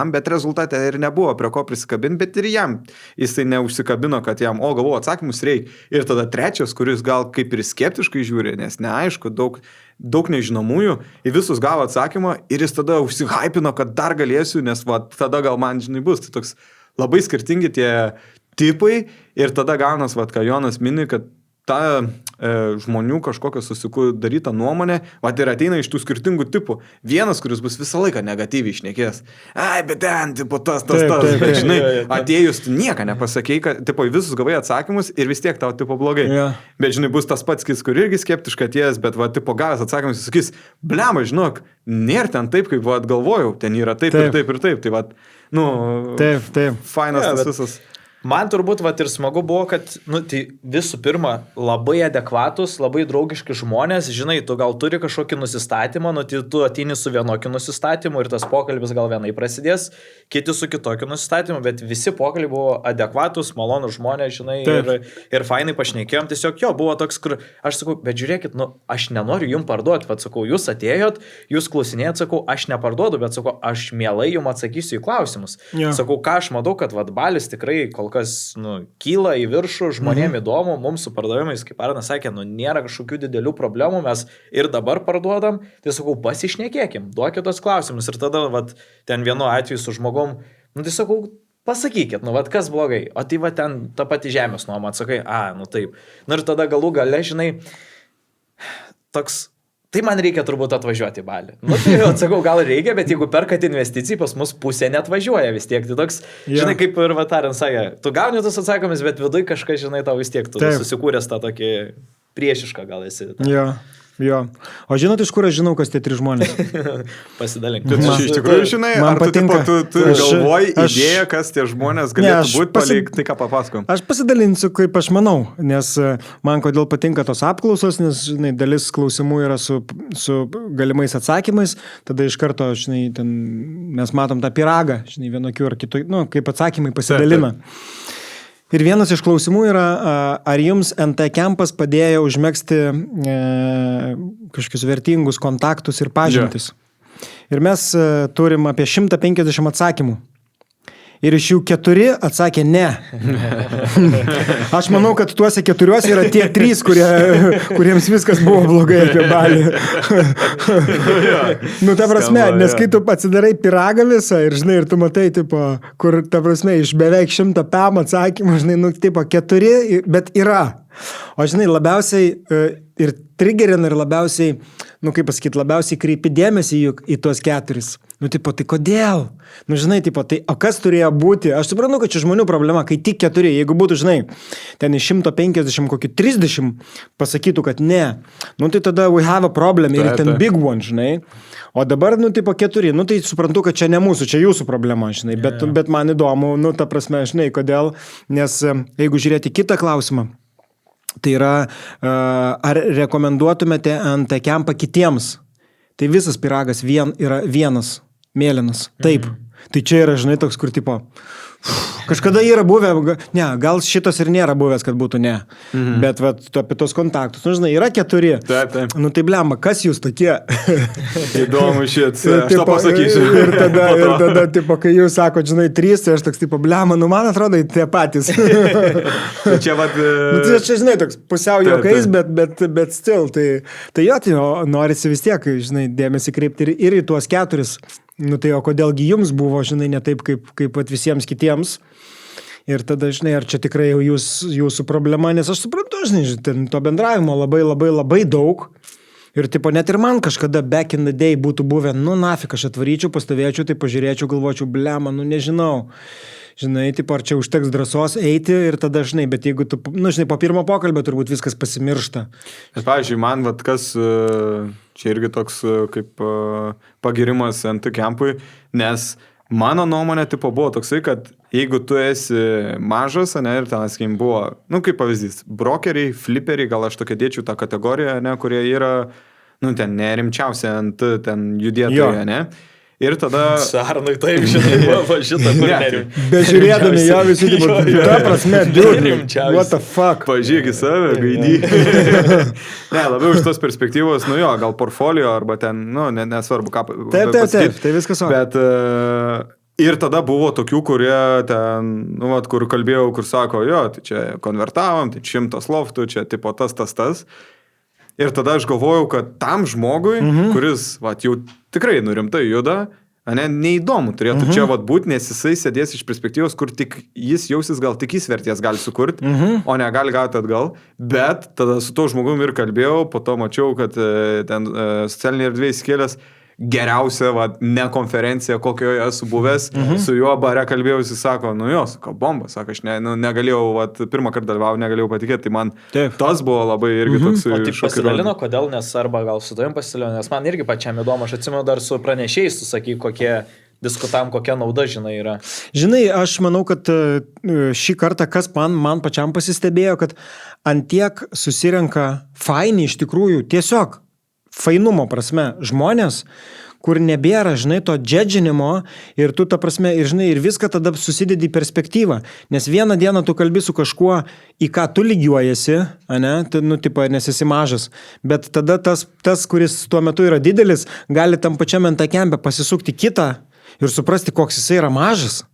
bet rezultate ir nebuvo prie ko prisikabinti, bet ir jam jisai neužsikabino, kad jam, galvoju, atsakymus reikia. Ir tada trečias, kuris gal kaip ir skeptiškai žiūri, nes neaišku, daug nežinomųjų, į visus gavo atsakymą ir jis tada užsihypino, kad dar galėsiu, nes tada gal man, žinai, bus. Tai toks labai skirtingi tie tipai ir tada gaunas, ką Jonas mini, kad ta žmonių kažkokia susidaryta nuomonė, ir ateina iš tų skirtingų tipų. Vienas, kuris bus visą laiką negatyviai šnekės. Bet ten, tipo, tas. Bet, žinai, atėjus tu nieko nepasakei, kad, tipo, visus gavai atsakymus ir vis tiek tau, tipo, blogai. Bet, žinai, bus tas pats, kur irgi skeptiškai atėjęs, bet, tipo, gavęs atsakymus, jis sakys, blemba, žinok, nėra ten taip, kaip, galvojau, ten yra taip. Tai, taip. Fainas tas visas. Man turbūt ir smagu buvo, kad tai visų pirma labai adekvatus, labai draugiški žmonės, žinai, tu gal turi kažkokį nusistatymą, tai tu ateini su vienokiu nusistatymu ir tas pokalbis gal vienai prasidės, kiti su kitokiu nusistatymu, bet visi pokalbiai buvo adekvatus, malonus žmonės, žinai, ir fainai pašnekėjom, tiesiog buvo toks, kur aš sakau, bet žiūrėkit, aš nenoriu jums parduoti, sakau, jūs atėjot, jūs klausinėjot, sakau, aš neparduodu, bet sakau, aš mielai jums atsakysiu į klausimus. Sakau, ką aš matau, kad balis tikrai kas kyla į viršų, žmonėm įdomu, mums su pardavimais, kaip Arnas sakė, nėra kažkokių didelių problemų, mes ir dabar parduodam, tai sakau, pasišnekėkim, duokit tos klausimus ir tada ten vienu atveju su žmogum, tai sakau, pasakykit, kas blogai, o tai ten ta pati žemės nuoma, atsakai, taip. Ir tada galų gale, žinai, toks, tai man reikia turbūt atvažiuoti į Balį. Tai atsakau, gal reikia, bet jeigu perkat investicijai, pas mus pusė neatvažiuoja vis tiek. Tai toks, žinai, kaip ir Arnas sakė, tu gauni tus atsakymus, bet viduj kažkas, žinai, tau vis tiek tu susikūręs tą tokį priešišką gal esi. Jo. O žinot, iš kur aš žinau, kas tie 3 žmonės? Pasidalink. Tu iš tikrųjų žinai, ar patinka, tu galvoji idėją, kas tie žmonės galėtų būti, palik tai, ką papasakom? Aš pasidalinsiu, kaip aš manau, nes man kodėl patinka tos apklausos, nes, žinai, dalis klausimų yra su galimais atsakymais, tada iš karto, žinai, ten mes matom tą pyragą, žinai, vienokių ar kitų, kaip atsakymai pasidalina. Ir vienas iš klausimų yra, ar jums NT Campas padėjo užmegzti kažkokius vertingus kontaktus ir pažintis. Ir mes turim apie 150 atsakymų. Ir iš jų 4 atsakė ne. Aš manau, kad tuose 4 yra tie 3, kuriems viskas buvo blogai apie Balį. Ta prasme, nes kai tu atsidarai pyragą visą ir, žinai, ir tu matai, tipo, kur, ta prasme, iš beveik 100 PM atsakymų, žinai, tipo, 4, bet yra. O, žinai, labiausiai ir triggerina ir labiausiai, kaip pasakyti, labiausiai kreipi dėmesį į tuos 4. Tipo, tai kodėl? Žinai, tipo, tai, o kas turėjo būti? Aš suprantu, kad čia žmonių problema, kai tik 4, jeigu būtų, žinai, ten iš 150 kokį 30 pasakytų, kad ne, tai tada we have a problem ir ten big one, žinai. O dabar, tipo, 4, tai suprantu, kad čia ne mūsų, čia jūsų problema, žinai, bet man įdomu, ta prasme, žinai, kodėl, nes jeigu žiūrėti kitą klausimą, tai yra, ar rekomenduotumėte NT Campą kitiems? Tai visas pyragas yra vienas, mėlynas. Taip. Tai čia yra, žinai, toks, kur tipo, kažkada yra buvę, gal šitas ir nėra buvęs, kad būtų ne. Bet apie tos kontaktus, žinai, yra 4. Taip. Tai blemba, kas jūs tokie? Įdomu šit, aš to pasakysiu. Ir tada, tipo, kai jūs sako, žinai, 3, tai aš toks, tipo, blemba, man atrodo, tie patys. Tai čia, tai čia, žinai, toks pusiau juokais, bet still, tai norisi vis tiek, žinai, dėmesį kreipti ir į tuos 4. Tai o kodėlgi jums buvo, žinai, ne taip, kaip visiems kitiems. Ir tada, žinai, ar čia tikrai jau jūsų problema, nes aš suprantu, žinai, ten to bendravimo labai daug. Ir tipo, net ir man kažkada back in the day būtų buvę, nu nafik, aš atvaryčiau, pastovėčiau, tai pažiūrėčiau, galvočiau, blema, nu nežinau. Žinai, tipo, ar čia užteks drąsos eiti ir tada, žinai, bet jeigu tu, nu, žinai, po pirmo pokalbio turbūt viskas pasimiršta. Bet, pavyzdžiui, man, vat, kas, čia irgi toks kaip pagirimas NT Campui, nes mano nuomonė, tipo, buvo toksai, kad jeigu tu esi mažas, ne, ir ten, sakykim, buvo, nu, kaip pavyzdys, brokeriai, fliperiai, gal aš tokia dėčiau tą kategoriją, ne, kurie yra, nu, ten nerimčiausia ant ten judėtoje, ne. Ir tada... Sarnui taip, žinai, va šitą kur nerim. Bežiūrėdami jo visi, ta prasme, dude, what the fuck. Pažiūrėk į save, gaidy. Ne, labiau iš tos perspektyvos, nu jo, gal portfolio arba ten, nu, nesvarbu, ką Taip, tai viskas. Bet ir tada buvo tokių, kurie ten, nu, vat, kur kalbėjau, kur sako, jo, tai čia konvertavom, tai 100 loftų, čia tipo tas. Ir tada aš galvojau, kad tam žmogui, kuris, vat, jau tikrai nurimtai juda, neįdomu turėtų čia vat būti, nes jisai sėdės iš perspektyvos, kur tik jis jausis, gal tik jis vertės gali sukurti, o negali gauti atgal. Bet tada su to žmogumi ir kalbėjau, po to mačiau, kad ten socialinė erdvė įskėlės geriausia, va, ne konferencija, kokioje esu buvęs, su juo bare kalbėjausi, sako, nu jo, sako, bomba, sako, aš negalėjau, va, pirmą kartą dalyvau, negalėjau patikėti, tai man tas buvo labai irgi toks šokiruojantis. O tik pasidalino, kodėl, nes arba gal su tavim pasidalino, nes man irgi pačiam įdomu, aš atsimenu dar su pranešėjais, tu sakai, diskutavom, kokia nauda, žinai, yra. Žinai, aš manau, kad šį kartą, kas man pačiam pasistebėjo, kad antiek susirenka faini iš tikrųjų, tiesiog fainumo prasme žmonės, kur nebėra, žinai, to džedžinimo ir tu, ta prasme, ir, žinai, ir viską tada susidedi į perspektyvą. Nes vieną dieną tu kalbi su kažkuo, į ką tu lygiuojasi, ane, nu, tipo, nes esi mažas. Bet tada tas, kuris tuo metu yra didelis, gali tam pačiam entakembe pasisukti kitą ir suprasti, koks jisai yra mažas.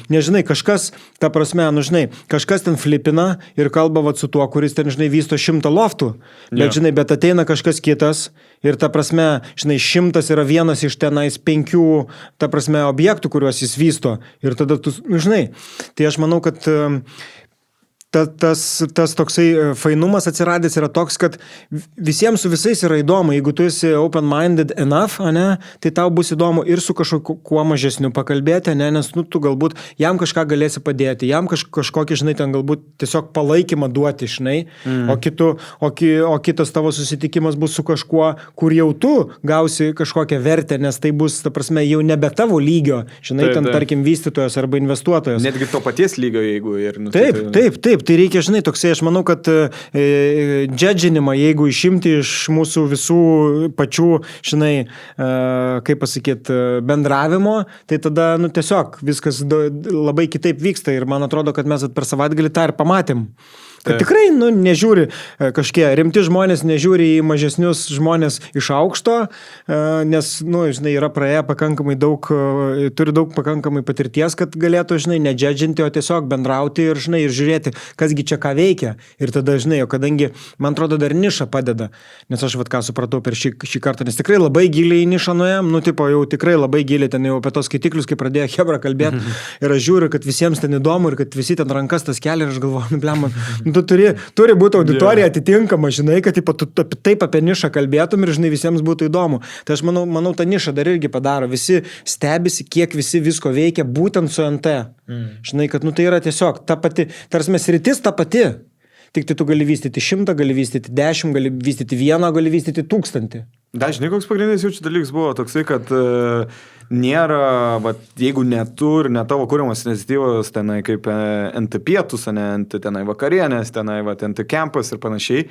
Nežinai, kažkas, ta prasme, nu žinai, kažkas ten flipina ir kalba vat su tuo, kuris ten, žinai, vysto 100 loftų, bet, žinai, bet ateina kažkas kitas ir, ta prasme, žinai, 100 yra vienas iš tenais 5, ta prasme, objektų, kuriuos jis vysto ir tada tu, nu, žinai, tai aš manau, kad tas toksai fainumas atsiradęs yra toks, kad visiems su visais yra įdomu. Jeigu tu esi open-minded enough, ane, tai tau bus įdomu ir su kažkuo mažesniu pakalbėti, ane, nes nu, tu galbūt jam kažką galėsi padėti, jam kažkokį, žinai, ten galbūt tiesiog palaikymą duoti, žinai, o kitas tavo susitikimas bus su kažkuo, kur jau tu gausi kažkokią vertę, nes tai bus, ta prasme, jau nebe tavo lygio, žinai, ten, tarkim, vystytojas arba investuotojas. Netgi to paties lygio, jeigu ir... Nu, Taip, tai reikia, žinai, toksai, aš manau, kad džedžinimą, jeigu išimti iš mūsų visų pačių, žinai, kaip pasakyti, bendravimo, tai tada, nu, tiesiog viskas labai kitaip vyksta ir man atrodo, kad mes per savaitgalį tą ir pamatėm. Kad tikrai, nu, nežiūri kažkie rimti žmonės, nežiūri į mažesnius žmonės iš aukšto, nes, nu, žinai, yra praėję pakankamai daug, turi daug pakankamai patirties, kad galėtų, žinai, nedžedžinti, o tiesiog bendrauti ir, žinai, ir žiūrėti, kasgi čia ką veikia. Ir tada, žinai, o kadangi, man atrodo, dar niša padeda, nes aš vat ką supratau per šį kartą, nes tikrai labai giliai į nišą nuėjom, nu, tipo, jau tikrai labai giliai ten jau apie tos skaitiklius, kai pradėjo Hebra kalbėti, ir aš žiūriu, kad visiems ten įdomu ir kad visi ten rankas tas kelia ir aš galvoju, nu, blema, tu turi būti auditorija atitinkama, žinai, kad tu taip apie nišą kalbėtum ir, žinai, visiems būtų įdomu. Tai aš manau, ta niša dar irgi padaro. Visi stebisi, kiek visi visko veikia būtent su NT. Žinai, kad, nu, tai yra tiesiog ta pati, tarsi sritis ta pati. Tik tai tu gali vystyti 100, gali vystyti 10, gali vystyti 1, gali vystyti 1000. Dažnai koks pagrindinis jaučiu dalykas buvo toksai, kad nėra, vat, jeigu netu ir ne tavo kūriamos iniciatyvos tenai kaip NT pietus, ne NT tenai vakarienės, tenai vat, NT campas ir panašiai.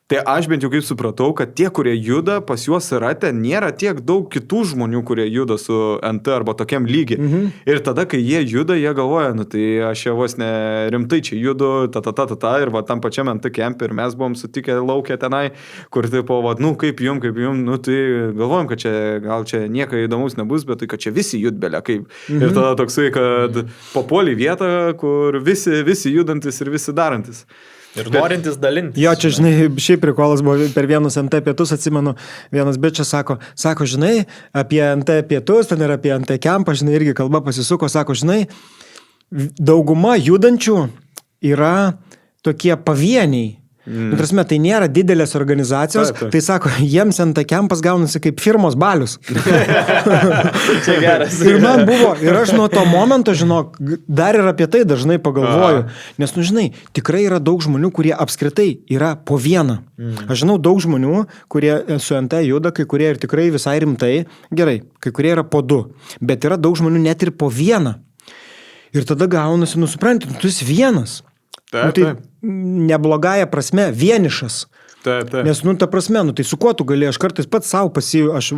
Tai aš bent jau kaip supratau, kad tie, kurie juda, pas juos rate, nėra tiek daug kitų žmonių, kurie juda su NT arba tokiam lygi. Ir tada, kai jie juda, jie galvoja, nu tai aš jau vos ne rimtai čia judu, ir va tam pačiam NT camp ir mes buvom sutikę laukę tenai, kur tipo, va, nu kaip jum, nu tai galvojom, kad čia, gal čia nieko įdomus nebus, bet tai, kad čia visi judbelė, kaip. Ir tada toksai, kad papuoli vietą, kur visi judantis ir visi darantis. Ir norintis dalintis. Jo, čia, žinai, šiaip prikolas buvo per vienus NT pietus, atsimenu, vienas bičias sako, žinai, apie NT pietus, ten ir apie NT campą, žinai, irgi kalba pasisuko, sako, žinai, dauguma judančių yra tokie pavieniai. Prasme, tai nėra didelės organizacijos, tai sako, jiems ant kempas gaunasi kaip firmos balius. Čia geras. Ir man buvo, ir aš nuo to momento, žinok, dar ir apie tai dažnai pagalvoju, nes, žinai, tikrai yra daug žmonių, kurie apskritai yra po vieną. Aš žinau daug žmonių, kurie su NT juda, kai kurie ir tikrai visai rimtai, gerai, kai kurie yra po 2, bet yra daug žmonių net ir po vieną. Ir tada gaunasi, supranti, tu esi vienas. Tai neblogąją prasme vienišas. Nes, ta prasme, tai su kuo tu gali, aš kartais pats savo aš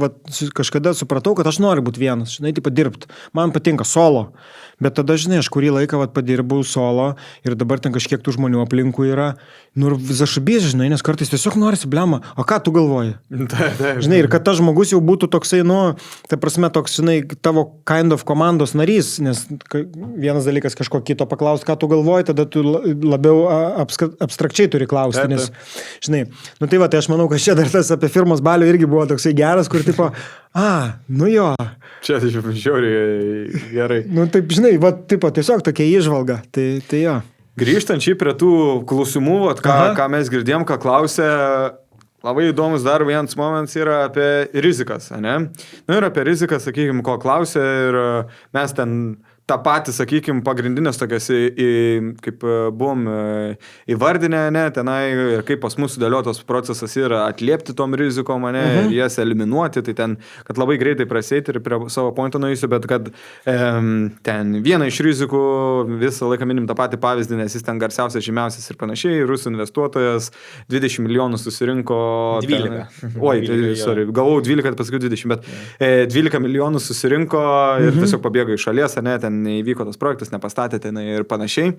kažkada supratau, kad aš noriu būti vienas, žinai, taip dirbti. Man patinka solo. Bet tada, žinai, aš kurį laiką padirbau solo ir dabar ten kažkiek tų žmonių aplinkų yra. Nu, ir zašabys, žinai, nes kartais tiesiog norisi blema. O ką tu galvoji? Žinai, ir kad tas žmogus jau būtų toksai, ta prasme, toks, žinai, tavo kind of komandos narys, nes vienas dalykas kažko kito paklausti, ką tu galvoji, tada tu labiau abstrakčiai turi klausti, nes, žinai, tai va, tai aš manau, kad čia dar tas apie firmos balių irgi buvo toksai geras, kur tipo, jo. Čia tai žiauriai gerai. Taip, žinai, va, tipo, tiesiog tokia įžvalga, tai jo. Grįžtant šį prie tų klausimų, ką mes girdėjom, ką klausė, labai įdomus dar vienas momentas yra apie rizikas, ne? Ir apie riziką, sakykime, ko klausė ir mes ten tą patį, sakykime, pagrindinės tokias, kaip buvom įvardinę, ne, tenai, ir kaip pas mūsų sudėliotas procesas yra atliepti tom rizikom, ne, ir jas eliminuoti, tai ten, kad labai greitai prasėti ir prie savo pointo nueisiu, bet kad ten viena iš rizikų, visą laiką minim tą patį pavyzdį, nes jis ten garsiausias, žymiausias ir panašiai, rusų investuotojas 20 milijonų susirinko. 12. Galvau 12, pasakiau 20, bet 12 milijonų susirinko ir tiesiog pabėgo iš šalies, ne, ten neįvyko tas projektas, nepastatė ten ir panašiai.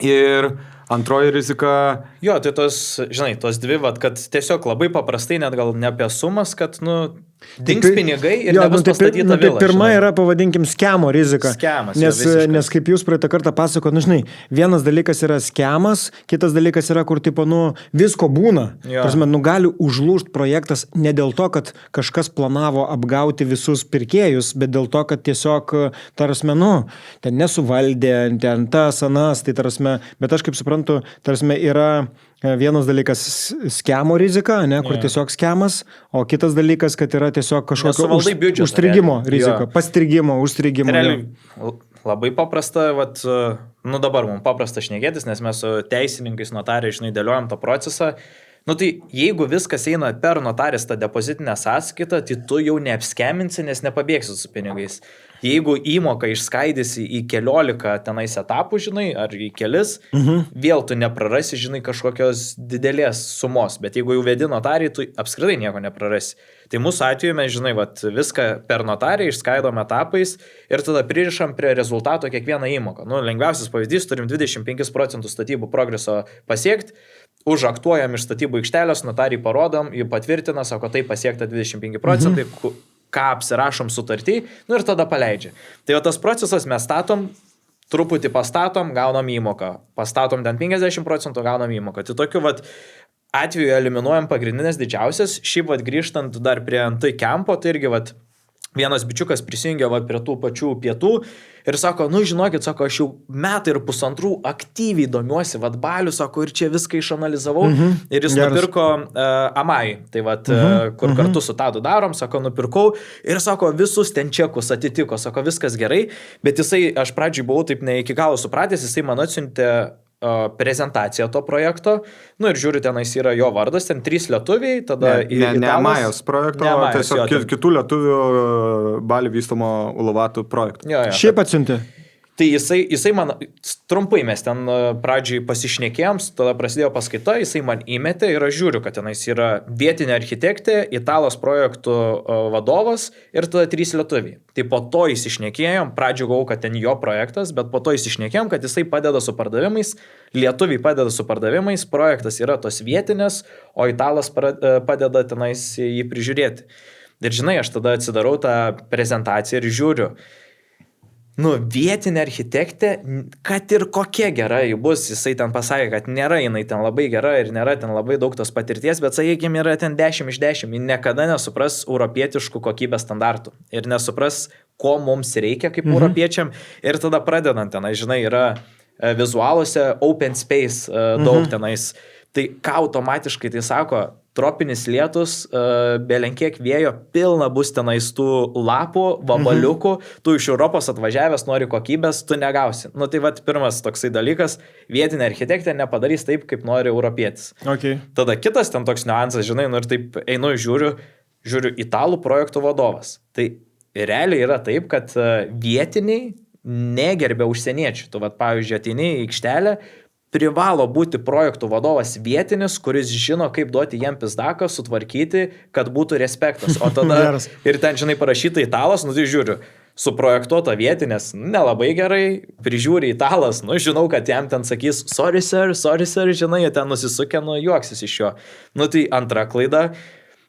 Ir antroji rizika... Jo, tai tos, žinai, tos dvi, kad tiesiog labai paprastai, net gal ne apie sumas, kad, dings pinigai ir nebus pastatyta vila. Pirma yra, pavadinkim, skemo rizika. Skemas. Nes kaip jūs praeitą kartą pasakot, žinai, vienas dalykas yra skemas, kitas dalykas yra, kur, tipo, visko būna. Prasme, gali užlūžti projektas ne dėl to, kad kažkas planavo apgauti visus pirkėjus, bet dėl to, kad tiesiog, tarasme, ten nesuvaldė, ten tas, anas, tai tarasme, bet aš kaip suprantu, tarasme, yra vienas dalykas skemo rizika, ne, kur tiesiog skemas, o kitas dalykas, kad yra tiesiog kažkokio užstrigimo rizika, pastrigimo, užstrigimo. Labai paprasta, dabar mums paprasta šnekėtis, nes mes su teisininkais notariai, žinai, dėliojam tą procesą. Tai jeigu viskas eina per notarės tą depozitinę sąskaitą, tai tu jau neapskeminsi, nes nepabėgsi su pinigais. Jeigu įmoka išskaidysi į 14 tenais etapų, žinai, ar į kelis, vėl tu neprarasi, žinai, kažkokios didelės sumos, bet jeigu jau vedi notariai, tu apskritai nieko neprarasi. Tai mūsų atveju mes, žinai, viską per notariją išskaidom etapais ir tada pririšam prie rezultato kiekvieną įmoką. Lengviausias pavyzdys, turim 25% statybų progreso pasiekti, užaktuojam iš statybų aikštelės, notariai parodom, jį patvirtina, sako, tai pasiekta 25%, ką apsirašom sutartį, ir tada paleidžia. Tai tas procesas mes statom, truputį pastatom, gaunam įmoką. Pastatom ten 50%, gaunam įmoką. Tai tokiu atveju eliminuojam pagrindinės didžiausias. Šiaip grįžtant dar prie NT Campo, tai irgi vienas bičiukas prisijungė prie tų pačių pietų ir sako, žinokit, sako, aš jau 1.5 metų aktyviai domiuosi balių, sako, ir čia viską išanalizavau ir jis nupirko Amai, tai kur kartu su Tadu darom, sako, nupirkau ir sako, visus ten čekus atitiko, sako, viskas gerai, bet jisai, aš pradžiai buvau taip ne iki galo supratęs, jisai man atsiuntė prezentaciją to projekto, ir žiūriu, tenais yra jo vardas, ten 3 lietuviai, tada ne Amajos projekto, tiesiog kitų lietuvių Balių vystomo Uluvatų projektų. Šiaip atsiuntė. Tai jisai man, trumpai mes ten pradžiai pasišnekėjom, tada prasidėjo paskaita, jisai man įmetė ir aš žiūriu, kad tenais yra vietinė architektė, italas projektų vadovas ir tada 3 lietuviai. Tai po to įsišnekėjom, pradžiai gavau, kad ten jo projektas, bet po to įsišnekėjom, kad jisai padeda su pardavimais, lietuviai padeda su pardavimais, projektas yra tos vietinės, o italas padeda tenais jį prižiūrėti. Ir žinai, aš tada atsidarau tą prezentaciją ir žiūriu, vietinė architektė, kad ir kokia gera jį bus, jisai ten pasakė, kad nėra jinai ten labai gera ir nėra ten labai daug tos patirties, bet sakykime, yra ten 10 iš 10, ji niekada nesupras europietiškų kokybės standartų ir nesupras, ko mums reikia kaip europiečiam ir tada pradedant tenai, žinai, yra vizualuose open space daug tenais. Tai ką automatiškai tai sako, tropinis lietus, belenkiek vėjo, pilna bus tenais tų lapų, vabaliukų, tu iš Europos atvažiavęs nori kokybės, tu negausi. Nu tai vat pirmas toksai dalykas, vietinė architektė nepadarys taip, kaip nori europietis. Okay. Tada kitas ten toks niuansas, žinai, nu ir taip einu žiūriu italų projektų vadovas. Tai realiai yra taip, kad vietiniai negerbė užsieniečių. Tu vat pavyzdžiui ateini į aikštelę, privalo būti projektų vadovas vietinis, kuris žino, kaip duoti jiem pizdaką, sutvarkyti, kad būtų respektas. O tada ir ten, žinai, parašyta italas, nu tai žiūriu, suprojektuota vietinės, nelabai gerai, prižiūri italas, nu žinau, kad jam ten sakys, sorry sir, žinai, ten nusisukė, nu juoksis iš jo. Nu tai antra klaida.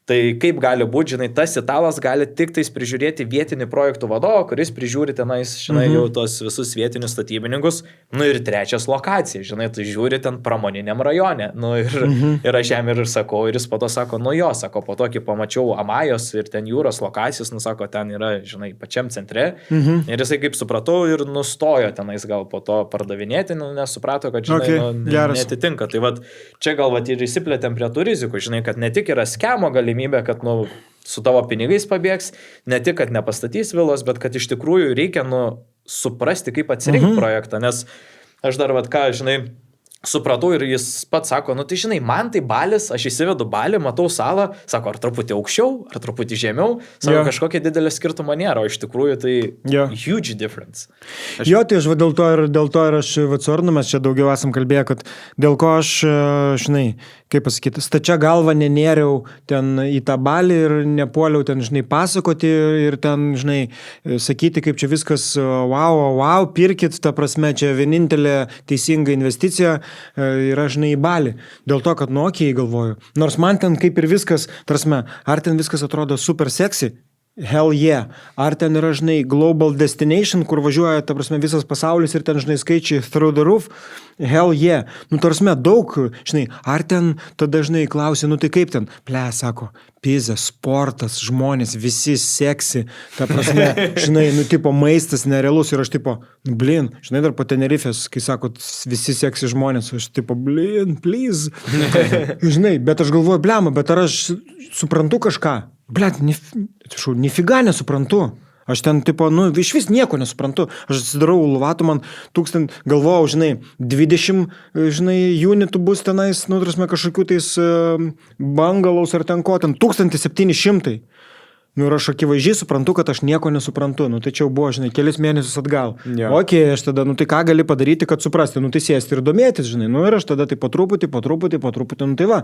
Tai kaip gali būti, žinai, tas italas gali tik tais prižiūrėti vietinį projektų vadovą, kuris prižiūri tenais, žinai, jau tos visus vietinius statybininkus. Nu ir trečias lokacija, žinai, tu žiūri ten pramoniniam rajone. Nu ir aš jam ir sakau, ir jis po to sako, nu jo, sako, po to, kai pamačiau Amajos ir ten jūros lokacijas, nu sako, ten yra, žinai, pačiam centre. Ir jisai, kaip supratau, ir nustojo tenais gal po to pardavinėti, nu, nes suprato, kad, žinai, netitinka. Tai vat, čia gal vat ir įsiplėtėm prie tų rizikų, žinai, kad ne tik yra skemo galimybė, kad nu, su tavo pinigais pabėgs, ne tik, kad nepastatys vilos, bet kad iš tikrųjų reikia suprasti, kaip atsirinkti projektą, nes aš dar, vat, ką, žinai, supratau ir jis pats sako, nu tai žinai, man tai Balis, aš įsivedu Balį, matau salą, sako, ar truputį aukščiau, ar truputį žemiau, sako, kažkokia didelė skirtumo nėra, o iš tikrųjų tai huge difference. Jo, tai aš dėl to ir aš su Arnu mes čia daugiau esam kalbėję, kad dėl ko aš, žinai, kaip pasakyti, stačia galva nenėriau ten į tą Balį ir nepuoliau ten, žinai, pasakoti ir ten, žinai, sakyti, kaip čia viskas, wow, pirkit, ta prasme, čia vienintelė teisinga investicija yra, žinai, į Balį. Dėl to, kad okei, galvoju. Nors man ten kaip ir viskas, prasme, ar ten viskas atrodo super seksy? Hell yeah. Ar ten yra, žinai, global destination, kur važiuoja, ta prasme, visas pasaulis ir ten, žinai, skaičiai through the roof? Hell yeah. Nu, tarsi, daug, žinai, ar ten tada, žinai, klausia, nu tai kaip ten? Ple, sako, pizza, sportas, žmonės, visi seksi, ta prasme, žinai, nu, tipo, maistas nerealus ir aš, tipo, blin, žinai, dar po Tenerifės, kai sako, visi seksi žmonės, aš, tipo, blin, please. Žinai, bet aš galvoju, blema, bet ar aš suprantu kažką? Blet, nifiga nesuprantu. Aš ten, tipo, nu, iš vis nieko nesuprantu. Aš atsidarau Uluvatų, man 1000, galvojau, žinai, 20, žinai, unitų bus tenais, nu, tarsi, kažkokių tais bangalaus ar ten ko, ten 1700. Nu, ir aš akivaizdžiai suprantu, kad aš nieko nesuprantu. Nu, tai čia jau buvo, žinai, kelis mėnesius atgal. Okei, aš tada, nu, tai ką gali padaryti, kad suprasti? Nu, tai sėsti ir domėtis, žinai. Nu, ir aš tada tai po truputį, nu, tai va.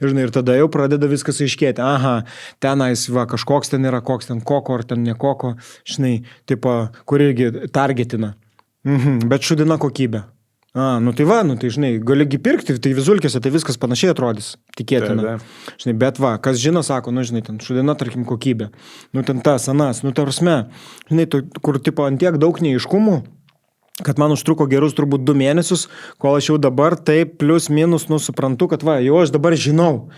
Ir, žinai, ir tada jau pradeda viskas aiškėti. Aha, tenais, va, kažkoks ten yra, koks ten koko, ar ten ne koko, žinai, tipo, kur irgi targetina. Bet šudina kokybė. Nu tai va, nu tai žinai, galigi pirkti, tai vizulkėse tai viskas panašiai atrodys, tikėtina. Žinai, bet va, kas žino, sako, nu žinai, ten šudina, tarkim, kokybė. Nu ten tas, anas, nu ta prasme, žinai, kur tipo antiek daug neiškumų, kad man užtruko gerus turbūt 2 mėnesius, kol aš jau dabar taip plius minus, nu suprantu, kad va, jau aš dabar žinau.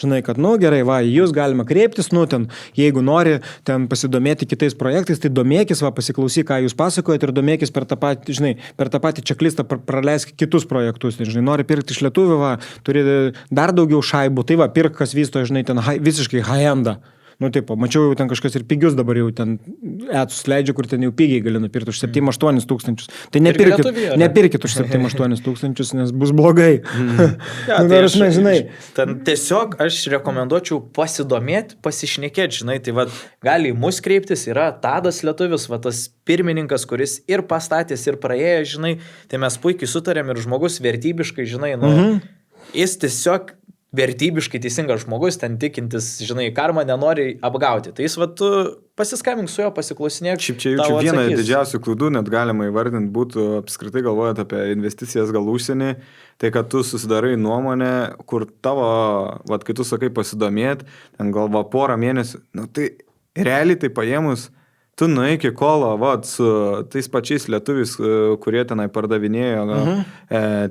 Žinai, kad, nu gerai, va, jūs galima kreiptis, nu ten, jeigu nori ten pasidomėti kitais projektais, tai domėkis, va, pasiklausyk, ką jūs pasakojate ir domėkis per tą patį, žinai, per tą patį checklistą praleisk kitus projektus. Tai, žinai, nori pirkti iš lietuvių, va, turi dar daugiau šaibų, tai va, pirk, kas vysto, žinai, ten visiškai high-endą. Nu, taip, mačiau jau ten kažkas ir pigius dabar jau ten etus leidžia, kur ten jau pigiai gali nupirkti už 7-8 tūkstančius. Tai nepirkit už 7-8 tūkstančius, nes bus blogai. Tai aš, žinai, ten tiesiog aš rekomenduočiau pasidomėti, pasišnekėti, žinai, tai va, gali į mus kreiptis, yra Tadas lietuvis, va, tas pirmininkas, kuris ir pastatęs, ir praėjo, žinai, tai mes puikiai sutarėm ir žmogus vertybiškai, žinai, nu, jis tiesiog vertybiškai teisingas žmogus, ten tikintis, žinai, karmą nenori apgauti. Tai jis, va, tu pasiskambink su juo, pasiklausinėk. Šiaip čia jaučiu vieną didžiausių klaidų, net galima įvardinti, būtų apskritai galvojant apie investicijas gal užsienį, tai kad tu susidarai nuomonę, kur tavo, va, kai tu sakai pasidomėt, ten galva porą mėnesių, nu tai realiai tai paėmus, tu nueik į kolą, vat, su tais pačiais lietuviais, kurie tenai pardavinėjo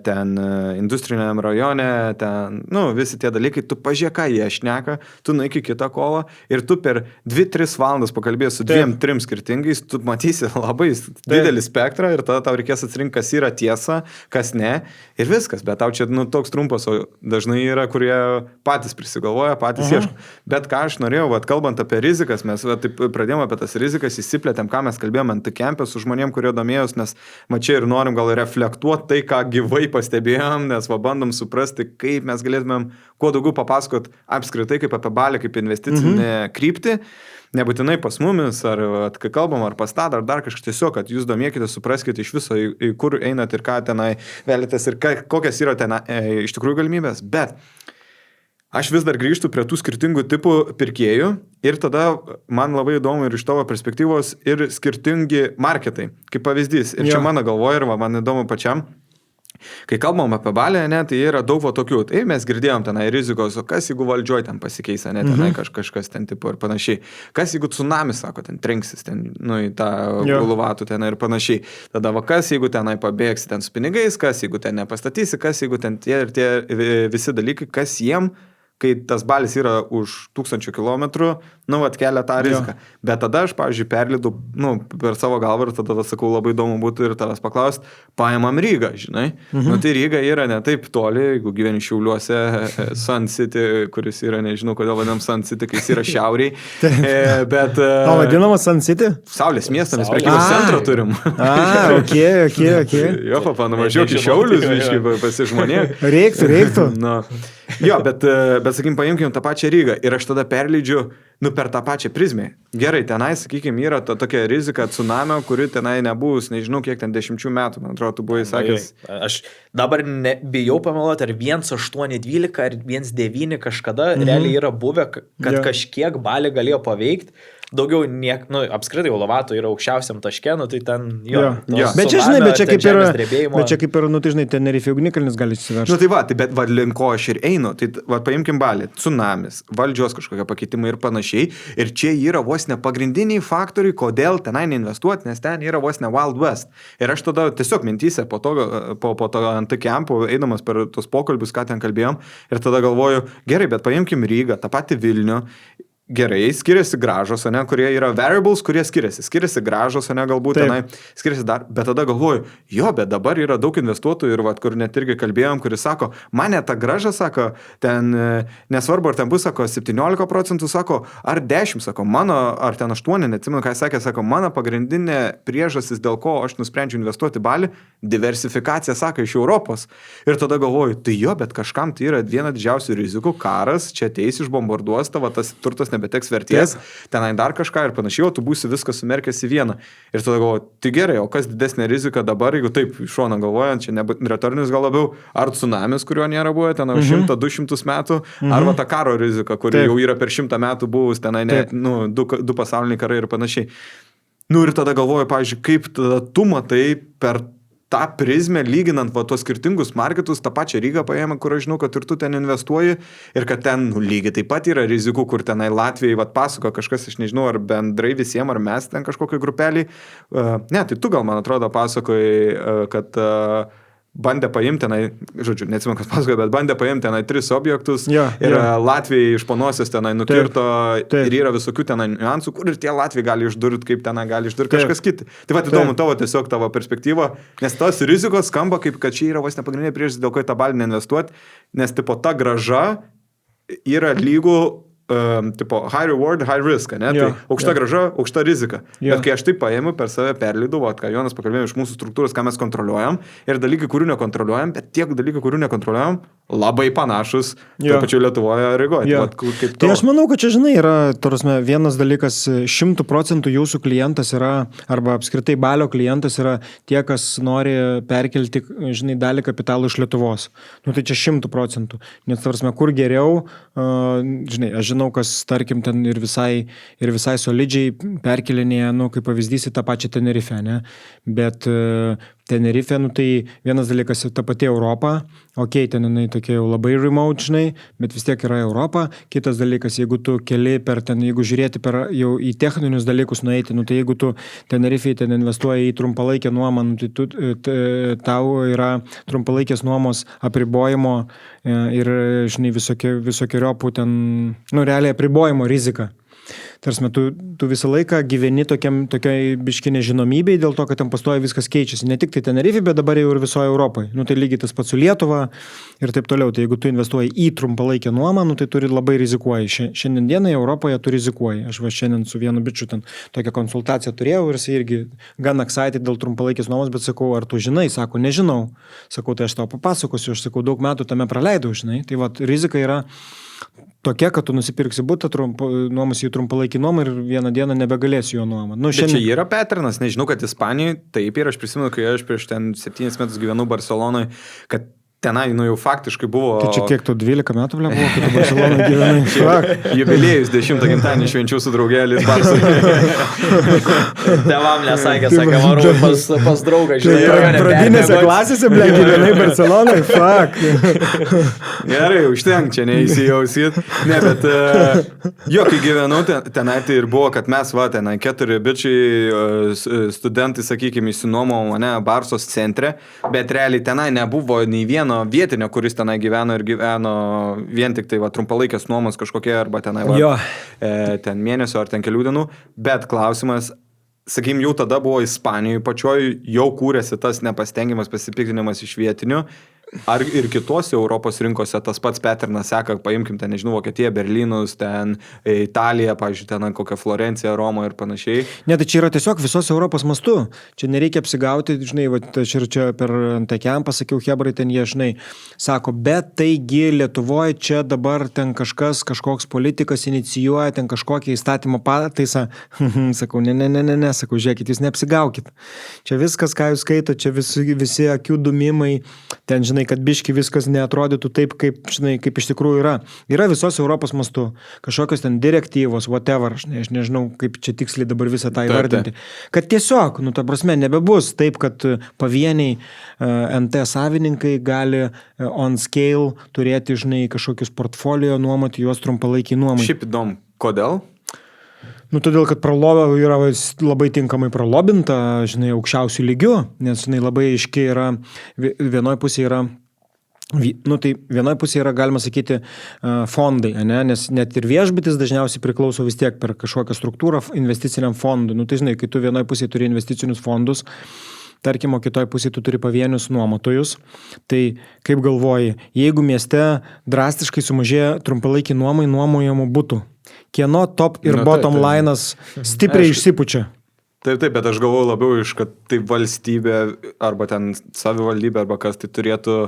ten industriniam rajone, ten, visi tie dalykai, tu pažiūrėk, ką jie šneka, tu nueik į kitą kolą ir tu per 2-3 valandas pakalbėjai su 2-3 skirtingais, tu matysi labai didelį spektrą ir tada tau reikės atsirinkti, kas yra tiesa, kas ne ir viskas, bet tau čia toks trumpas, o dažnai yra, kurie patys prisigalvoja, patys ieško. Bet ką aš norėjau, kalbant apie rizikas, mes taip pradėjome apie tas rizikas, įsiplėtėm, ką mes kalbėjome ant kempę su žmonėm, kurie domėjos, nes čia ir norim gal reflektuoti tai, ką gyvai pastebėjom, nes bandom suprasti, kaip mes galėtumėm kuo daugiau papasakot apskritai, kaip apie Balį, kaip investicinę kryptį. Nebūtinai pas mumis, ar kai kalbam, ar pas Tadą, ar dar kažkas, tiesiog, kad jūs domėkite, supraskite iš viso, į kur einat ir ką tenai velitės ir kokias yra ten iš tikrųjų galimybės. Bet aš vis dar grįžtu prie tų skirtingų tipų pirkėjų ir tada man labai įdomu ir iš tavo perspektyvos ir skirtingi marketai, kaip pavyzdys. Ir čia mano galvoje ir man įdomu pačiam. Kai kalbam apie Balį, tai yra daug tokių. Tai mes girdėjom tenai rizikos, o kas jeigu valdžioj ten pasikeis, tenai kažkas ten tipo ir panašiai. Kas jeigu tsunamis, sako, ten trenksis, ten, į tą guluvatų ten ir panašiai. Tada kas jeigu tenai pabėgsi ten su pinigais, kas jeigu ten nepastatysi, kas jeigu ten tie ir tie visi dalykai, kas jiem, kai tas Balis yra už 1000 kilometrų, kelia tą riziką. Bet tada aš, pavyzdžiui, perlidu, per savo galvą ir tada sakau, labai įdomu būtų ir tavęs paklausti, paimam Rygą, žinai. Tai Ryga yra ne taip toli, jeigu gyveni Šiauliuose, Sun City, kuris yra, nežinau, kodėl vadinam Sun City, kai jis yra šiauriai. Bet... O vadinamas Sun City? Saulės miestą, mes prekybos centrą turim. Ok. Jo, papa, nuvažiuok į Šiaulius, biškai pasižmonė. Reiktų. Jo, bet sakykim, paimkim tą pačią Rygą ir aš tada perleidžiu, per tą pačią prizmę. Gerai, tenai, sakykim, yra tokia rizika tsunamio, kuri tenai nebus, nežinau, kiek ten 10 metų, man atrodo, tu buvai sakęs. Aš dabar bijau pameluoti, ar 1.8.12 ar 1.9 kažkada realiai yra buvę, kad kažkiek Balį galėjo paveikti. Daugiau apskritai Ulavato yra aukščiausiam taške, tai ten Bet čia, žinai, bet čia kaip ir, tai žinai, Tenerife ugnikalnis gali įsivežti. Bet link ko aš ir einu, tai paimkim Balį, tsunamis, valdžios kažkokie pakeitimai ir panašiai, ir čia yra vos ne pagrindiniai faktoriai, kodėl tenai neinvestuoti, nes ten yra vos ne Wild West. Ir aš tada tiesiog mintyse po to ant kempų, eidamas per tos pokalbius, ką ten kalbėjom, ir tada galvoju, gerai, bet paimkim Rygą, tą patį Vilnių. Gerai, skiriasi gražos, kurie yra variables, kurie skiriasi gražos, galbūt tenai, skiriasi dar, bet tada galvoju, bet dabar yra daug investuotojų ir kur net irgi kalbėjom, kuris sako, mane ta graža, sako, ten nesvarbu, ar ten bus, sako, 17%, sako, ar 10%, sako, mano, ar ten 8%, neatsimenu, ką sakė, sako, mano pagrindinė priežastis, dėl ko aš nusprendžiu investuoti Balį, diversifikacija, sako, iš Europos. Ir tada galvoju, tai bet kažkam tai yra viena didžiausių rizikų, karas, čia ateis išbombarduos tavo, tas turtas nebeteks vertės, tenai dar kažką ir panašiai, o tu būsi viskas sumerkęs į vieną. Ir tada galvoju, tai gerai, o kas didesnė rizika dabar, jeigu taip iš šono galvojant, čia retorinis gal labiau, ar tsunamis, kurio nėra buvę ten 100-200 metų, arba ta karo rizika, kuri jau yra per 100 metų buvus, tenai du pasauliniai karai ir panašiai. Ir tada galvoju, pavyzdžiui, kaip tada tu matai per tą prizmę, lyginant tuos skirtingus marketus, tą pačią Rygą paėmę, kur aš žinau, kad ir tu ten investuoji ir kad ten lygiai taip pat yra rizikų, kur tenai Latvijai pasako kažkas, aš nežinau, ar bendrai visiems, ar mes ten kažkokiai grupeliai. Ne, tai tu gal, man atrodo, pasakojai, kad bandė paimti tenai, žodžiu, neatsimenu, kas pasakoja, bet bandė paimti tenai 3 objektus ir Latvijai iš panosios tenai nukirto ir yra visokių tenai niuansų, kur ir tie Latvijai gali išdurti, kaip tenai gali išdurti kažkas kiti. Tai įdomu tavo perspektyva, nes tos rizikos skamba kaip, kad čia yra vos nepagrindinė priežastis, dėl ko į tą Balį neinvestuoti, nes tipo ta grąža yra lygų tipo high reward, high risk, ne? Tai aukšta grąža, aukšta rizika. Bet kai aš tai paėmiau, per save perlydau, ką Jonas pakalbėjo iš mūsų struktūros, ką mes kontroliuojam, ir dalykai, kurių nekontroliuojam, bet tiek dalykai, kurių nekontroliuojam, labai panašus to pačiu Lietuvoje Rygoje. Tai aš manau, kad čia, žinai, yra, tarsi, vienas dalykas, 100% jūsų klientas yra, arba apskritai Balio klientas yra tie, kas nori perkelti, žinai, dalį kapitalų iš Lietuvos. Tai čia 100%. Nes, tarsi, kur geriau, žinai, aš žinau, kas, tarkim, ten ir visai solidžiai perkelinėje, kaip pavyzdys į tą pačią Tenerife, ne? Bet Tenerife, nu tai vienas dalykas ta pati Europa, ten jinai tokia jau labai remote, žinai, bet vis tiek yra Europa. Kitas dalykas, jeigu tu keli per ten, jeigu žiūrėti per jau į techninius dalykus nueiti, nu tai jeigu tu Tenerife ten investuoji į trumpalaikę nuomą, nu tai tau yra trumpalaikės nuomos apribojimo ir, žinai, visokiojopų ten, nu realiai apribojimo rizika. Tarsi, tu visą laiką gyveni tokiai biški nežinomybei dėl to, kad ten pastoja viskas keičiasi. Ne tik tai Tenerife, bet dabar jau ir visoje Europoje. Nu tai lygiai tas pats su Lietuva ir taip toliau. Tai jeigu tu investuoji į trumpalaikę nuomą, nu tai turi labai rizikuoji. Šiandien dienai Europoje tu rizikuoji. Aš va šiandien su vienu bičiu ten tokią konsultaciją turėjau ir jis irgi gan excited dėl trumpalaikės nuomos, bet sakau, ar tu žinai? Sako, nežinau. Sakau, tai aš tau papasakosiu. Aš sakau, daug metų tame praleidau, žinai. Tai va, rizika yra tokia, kad tu nusipirksi butą, nuomas jį trumpalaikį nuomą ir vieną dieną nebegalėsi jo nuomą. Nu, šiandien... Bet čia yra paternas, nežinau, kad Ispanijoje taip ir aš prisimenu, kai aš prieš 7 metus gyvenau Barcelonoje, kad tenai, nu jau faktiškai buvo... Tai čia kiek tu 12 metų buvo, kai tu Barcelonoje gyvenai? Jubiliejus 10 gimtadienį švenčių su draugelis Barcelonoje. Tevam nesakė, varu pas draugą, žinai. Pradinėse klasėse, ble, gyvenai Barcelonoje, fuck. Gerai, užtenk, čia neįsijausit. Ne, bet jo, kai gyvenau, tenai tai ir buvo, kad mes, tenai 4 bičiai, studentai, sakykime, įsinuomo mane Barsos centre, bet realiai tenai nebuvo nei vieno vietinio, kuris tenai gyveno vien tik tai trumpalaikės nuomos kažkokie arba tenai ten mėnesio ar ten kelių dienų, bet klausimas, sakykim, jau tada buvo Ispanijoje pačioj, jau kūrėsi tas nepastengimas, pasipiktinimas iš vietinių. Ar ir kitose Europos rinkose tas pats paternas seka, paimkim ten, nežinau, Vokietiją, Berlynus, ten Italiją, pavyzdžiui, ten kokią Florenciją, Romą ir panašiai. Ne, tai čia yra tiesiog visos Europos mastu. Čia nereikia apsigauti, žinai, aš ir čia per Antakiam pasakiau, hebrai ten jie, žinai, sako, bet taigi Lietuvoje čia dabar ten kažkoks politikas inicijuoja ten kažkokią įstatymo pataisą. Sakau, ne, sakau, žiūrėkit, jūs neapsigaukit. Čia viskas, ką jūs skaito, čia visi akių dumimai, ten, žinai, kad biški viskas neatrodytų taip, kaip, žinai, kaip iš tikrųjų yra. Yra visos Europos mastu. Kažkokios ten direktyvos, whatever, aš nežinau, kaip čia tiksliai dabar visą tą įvardinti. Kad tiesiog, ta prasme, nebebus taip, kad pavieniai NT savininkai gali on scale turėti, žinai, kažkokius portfolio nuomoti, juos trumpalaikiai nuomai. Šiaip įdomu, kodėl? Todėl, kad yra labai tinkamai pralobinta, žinai, aukščiausių lygių, nes, žinai, labai aiškiai yra, vienoje pusėje yra, galima sakyti, fondai, ne? Nes net ir viešbutis dažniausiai priklauso vis tiek per kažkokią struktūrą investiciniam fondui. Tai, žinai, kai tu vienoje pusėje turi investicinius fondus, tarkim, o kitoje pusėje tu turi pavienius nuomotojus, tai kaip galvoji, jeigu mieste drastiškai sumažėja trumpalaikį nuomai nuomojamų butų, kieno top ir bottom line'as stipriai išsipučia. Taip, bet aš galvoju labiau kad tai valstybė arba ten savivaldybė arba kas tai turėtų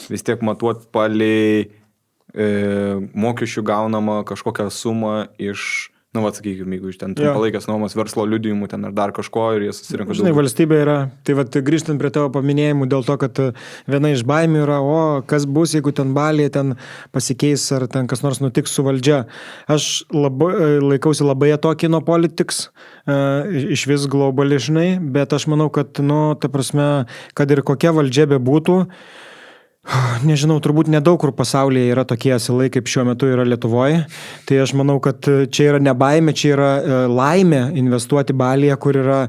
vis tiek matuoti palei mokesčių gaunamą kažkokią sumą iš, sakykime, jeigu iš ten trumpalaikės nuomos verslo liudijimų ten ar dar kažko ir jie susirinko. Žinai, valstybė yra, tai grįžtant prie tavo paminėjimų dėl to, kad viena iš baimių yra, kas bus, jeigu ten Balyje ten pasikeis ar ten kas nors nutiks su valdžia. Aš laikausi labai atokiai nuo politics, iš vis globali, žinai, bet aš manau, kad, ta prasme, kad ir kokia valdžia bebūtų, nežinau, turbūt nedaug kur pasaulyje yra tokie asilai, kaip šiuo metu yra Lietuvoje. Tai aš manau, kad čia yra ne baimė, čia yra laimė investuoti Balyje, kur yra,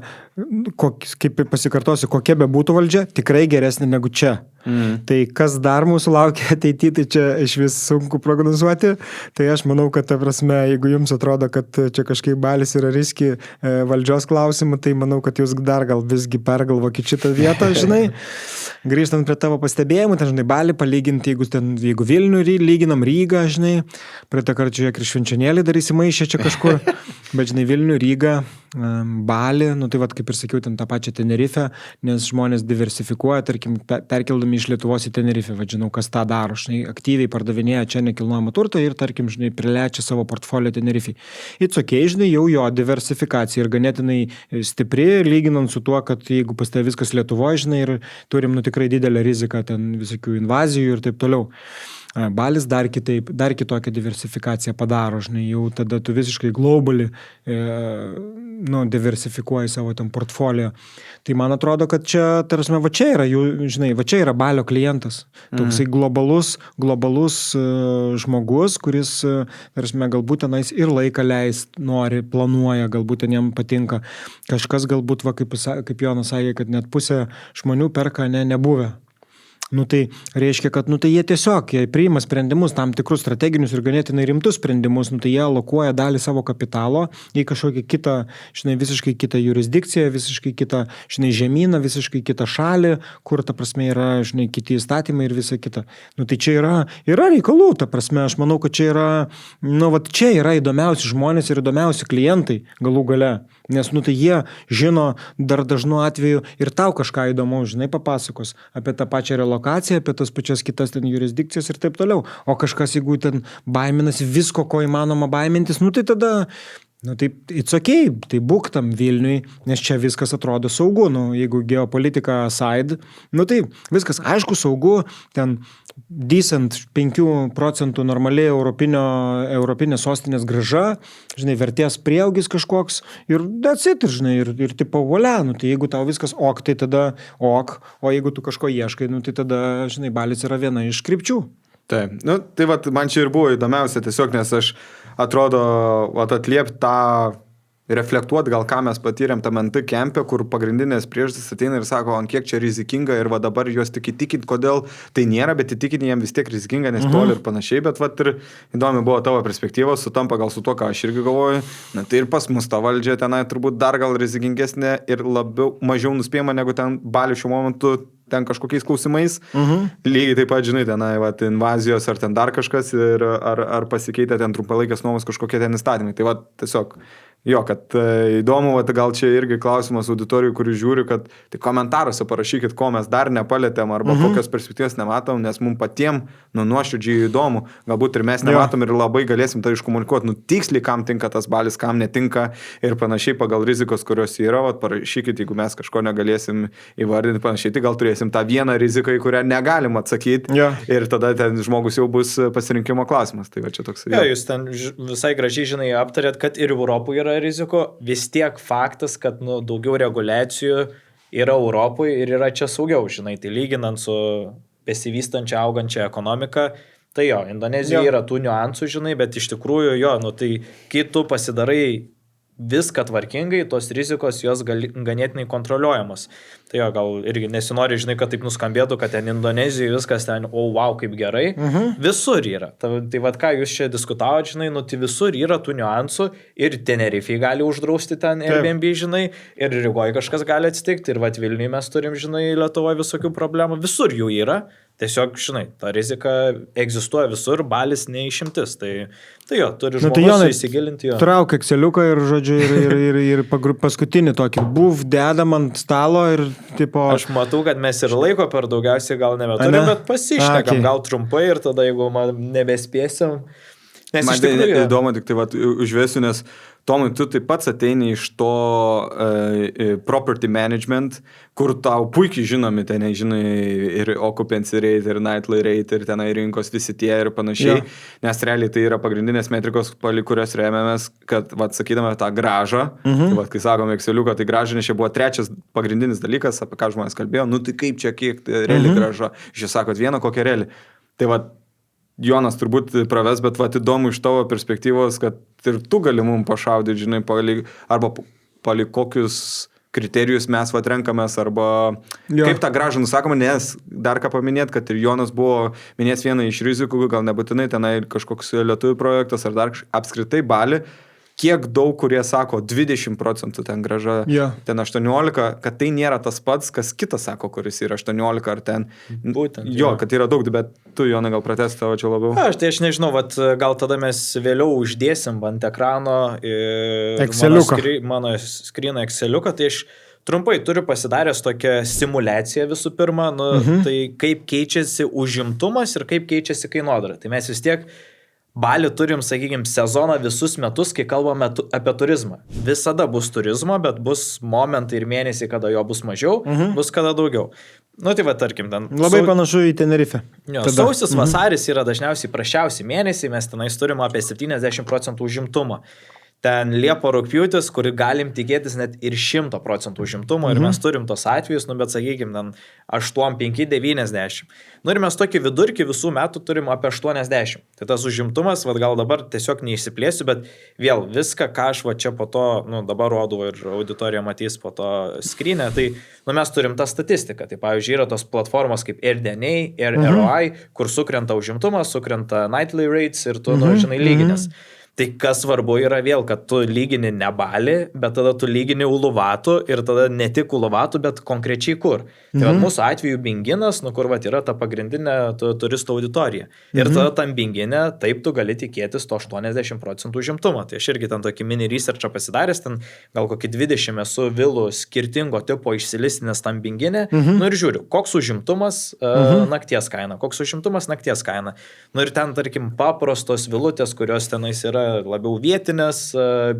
kaip pasikartosiu, kokia bebūtų valdžia, tikrai geresnė negu čia. Tai kas dar mūsų laukia ateityje, tai čia iš vis sunku prognozuoti. Tai aš manau, kad, ta prasme, jeigu jums atrodo, kad čia kažkaip Balis yra riski valdžios klausimų, tai manau, kad jūs dar gal visgi pergalvokit šitą vietą, žinai. Grįžtant prie tavo pastebėjimų, ten, žinai, Balį palyginti, jeigu Vilnių lyginam Rygą, žinai, prie tą kartą žiūrėk ir švenčionėlį dar įsimaišė čia kažkur, bet, žinai, Vilnių, Rygą, Balį, tai kaip ir sakiau, ten tą pačią Tenerife, nes žmonės diversifikuoja, tarkim, perkeldami iš Lietuvos į Tenerife, žinau, kas tą daro, žinai, aktyviai pardavinėja čia nekilnojamą turtą ir, tarkim, žinai, prilečia savo portfolio Tenerife. It's okay, žinai, jau jo diversifikacija ir ganėtinai stipri, lyginant su tuo, kad jeigu pas tai viskas Lietuvoje, žinai, ir turim, tikrai didelę riziką ten visokių invazijų ir taip toliau. Balis dar kitokią diversifikaciją padaro, žinai, jau tada tu visiškai globally diversifikuoji savo ten portfolio. Tai man atrodo, kad čia, tarsi, va čia yra jų, žinai, va čia yra Balio klientas. Toksai globalus žmogus, kuris, tarsi, galbūt tenais ir laiką leis, nori, planuoja, galbūt ten jam patinka. Kažkas galbūt, va, kaip Jonas sakė, kad net pusė žmonių perka nebuvę. Tai reiškia, kad tai jie tiesiog jie priima sprendimus, tam tikrus strateginius ir ganėtinai rimtus sprendimus, tai jie alokuoja dalį savo kapitalo į kažkokį kitą, žinai, visiškai kitą jurisdikciją, visiškai kitą, žinai, žemyną, visiškai kitą šalį, kur, ta prasme, yra, žinai, kiti įstatymai ir visa kita. Tai čia yra reikalų, ta prasme, aš manau, kad čia yra, čia yra įdomiausi žmonės ir įdomiausi klientai galų gale. Nes, tai jie žino dar dažnu atveju ir tau kažką įdomu, žinai, papasakos apie tą pačią relokaciją, apie tas pačias kitas ten jurisdikcijas ir taip toliau. O kažkas, jeigu ten baiminasi visko, ko įmanoma baimintis, tai tada, tai it's okay, tai būk tam Vilniui, nes čia viskas atrodo saugu, jeigu geopolitika aside, tai viskas aišku saugu, ten decent 5% normaliai europinės sostinės grąža, žinai, vertės prieaugis kažkoks ir that's it, žinai, ir tipo volia, tai jeigu tau viskas ok, tai tada ok, o jeigu tu kažko ieškai, tai tada, žinai, Balis yra viena iš krypčių. Taip, tai man čia ir buvo įdomiausia tiesiog, nes aš atrodo, atliepti tą, reflektuoti gal ką mes patyrėm tam NT kempe, kur pagrindinės priežastys ateina ir sako, ant kiek čia rizikinga ir dabar juos tik įtikint, kodėl tai nėra, bet įtikinti jiem vis tiek rizikinga, nes toli ir panašiai, bet ir įdomi buvo tavo perspektyva, sutampa gal su to, ką aš irgi galvoju, tai ir pas mus ta valdžia tenai turbūt dar gal rizikingesnė ir mažiau nuspėjama negu ten Balio šiuo momentu ten kažkokiais klausimais. Lygiai taip pat, žinai, tenai invazijos ar ten dar kažkas ir ar pasikeitė ten trumpalaikės nuomos kažkokie ten įstatymai. Tai tiesiog, kad įdomu, gal čia irgi klausimas auditorijų, kurių žiūri, kad tai komentaruose parašykit, ko mes dar nepalėtėm arba kokios perspektyvos nematom, nes mums patiem nuoširdžiai įdomu. Galbūt ir mes nematom ir labai galėsim tai iškomunikuoti, tiksliai, kam tinka tas Balis, kam netinka ir panašiai pagal rizikos, kurios yra, parašykit, jeigu mes kažko negalėsim įvardinti panašiai, tai gal turėsim tą vieną riziką, į kurią negalim atsakyti ir tada ten žmogus jau bus pasirinkimo klausimas. Tai va čia toks. Jūs ten visai gražiai, žinai, aptarėt, kad ir Europoje yra riziko, vis tiek faktas, kad daugiau reguliacijų yra Europoje ir yra čia saugiau, žinai, tai lyginant su besivystančia augančia ekonomika, tai Indonezijoje yra tų niuansų, žinai, bet iš tikrųjų tai kai tu pasidarai viską tvarkingai, tos rizikos jos ganėtinai kontroliuojamos. Tai gal irgi nesinori, žinai, kad taip nuskambėtų, kad ten Indonezijoje viskas ten, wow, kaip gerai. Visur yra. Tai ką jūs čia diskutavote, žinai, tai visur yra tų niuansų ir Tenerifei gali uždrausti ten Airbnb, žinai, ir Rygoje kažkas gali atsitikti, ir Vilniuje mes turim, žinai, Lietuvoje visokių problemų. Visur jų yra. Tiesiog, žinai, ta rizika egzistuoja visur, Balis neišimtis. Tai turi žmogus įsigilinti jo. Trauk Exceliuką ir, žodžiu, ir paskutinį tokį buv, dedam ant stalo ir tipo... Aš matau, kad mes ir laiko per daugiausiai gal nebeturim, bet pasišnekam gal trumpai ir tada, jeigu nebespėsim. Nes man tai įdomu, tik tai užvesiu, nes Tomai, tu taip pats ateini iš to property management, kur tau puikiai žinomi tenai, žinai, ir occupancy rate, ir nightly rate, ir tenai rinkos visi tie ir panašiai, nes realiai tai yra pagrindinės metrikos, kurias remiamės, kad, sakydame tą gražą, tai, kai sakome Exceliuką, tai graža, nes čia buvo trečias pagrindinis dalykas, apie ką žmonės kalbėjo, tai kaip čia, kiek reali graža, iš jūs sakot vieną, kokią reali. Tai Jonas turbūt praves, bet įdomu iš tavo perspektyvos, kad ir tu gali mums pašaudyti, žinai, arba palik kokius kriterijus mes renkamės, arba kaip tą gražą nusakoma, nes dar ką paminėt, kad ir Jonas buvo minės vieną iš rizikų, gal nebūtinai tenai kažkoks lietuvių projektas, ar dar apskritai Bali, kiek daug, kurie sako 20% ten graža, ten 18%, kad tai nėra tas pats, kas kitas sako, kuris yra 18% ar ten. Būtent. Kad yra daug, bet tu, Jonai, gal pratęsi tavo čia labiau. Aš nežinau, gal tada mes vėliau uždėsim ant ekrano mano screeną Exceliuką, tai aš trumpai turiu pasidaręs tokią simulaciją visų pirma, tai kaip keičiasi užimtumas ir kaip keičiasi kainodara. Tai mes vis tiek Balį turim, sakykime, sezoną visus metus, kai kalbame apie turizmą. Visada bus turizmo, bet bus momentai ir mėnesiai, kada jo bus mažiau, bus kada daugiau. Tai tarkim, ten... Labai panašu į Tenerifę. Sausis, vasaris yra dažniausiai prašiausi mėnesiai, mes tenais turim apie 70% užimtumą. ten Liepa rugpjūtis, kur galim tikėtis net ir 100% užimtumo ir mes turim tos atvejus, nu bet sakykime, ten 8, 5, 90. Nu ir mes tokį vidurkį visų metų turim apie 80. Tai tas užimtumas, vad gal dabar tiesiog neišsiplėsiu, bet vėl viską, ką aš va čia po to, nu dabar rodau ir auditorija matys po to skrinę, tai nu, mes turim tą statistiką. Tai pavyzdžiui, yra tos platformos kaip AirDNA, ROI, kur sukrenta užimtumas, sukrenta nightly rates ir tu, nu, žinai, lyginės. Tai kas svarbu yra vėl, kad tu lygini ne balį, bet tada tu lygini uluvatų ir tada ne tik uluvatų, bet konkrečiai kur. Tai va, mūsų atveju Binginas, nu kur va yra ta pagrindinė turistų auditorija. Ir tada tam Binginė, taip tu gali tikėtis to 80% užimtumo. Tai aš irgi ten tokį mini researchą pasidaręs, ten gal kokį 20 esu vilų skirtingo tipo išsilistinės tam Binginė. Nu ir žiūriu, koks užimtumas nakties kaina, koks užimtumas nakties kaina. Nu ir ten, tarkim, paprastos vilutės, kurios tenais yra labiau vietinės,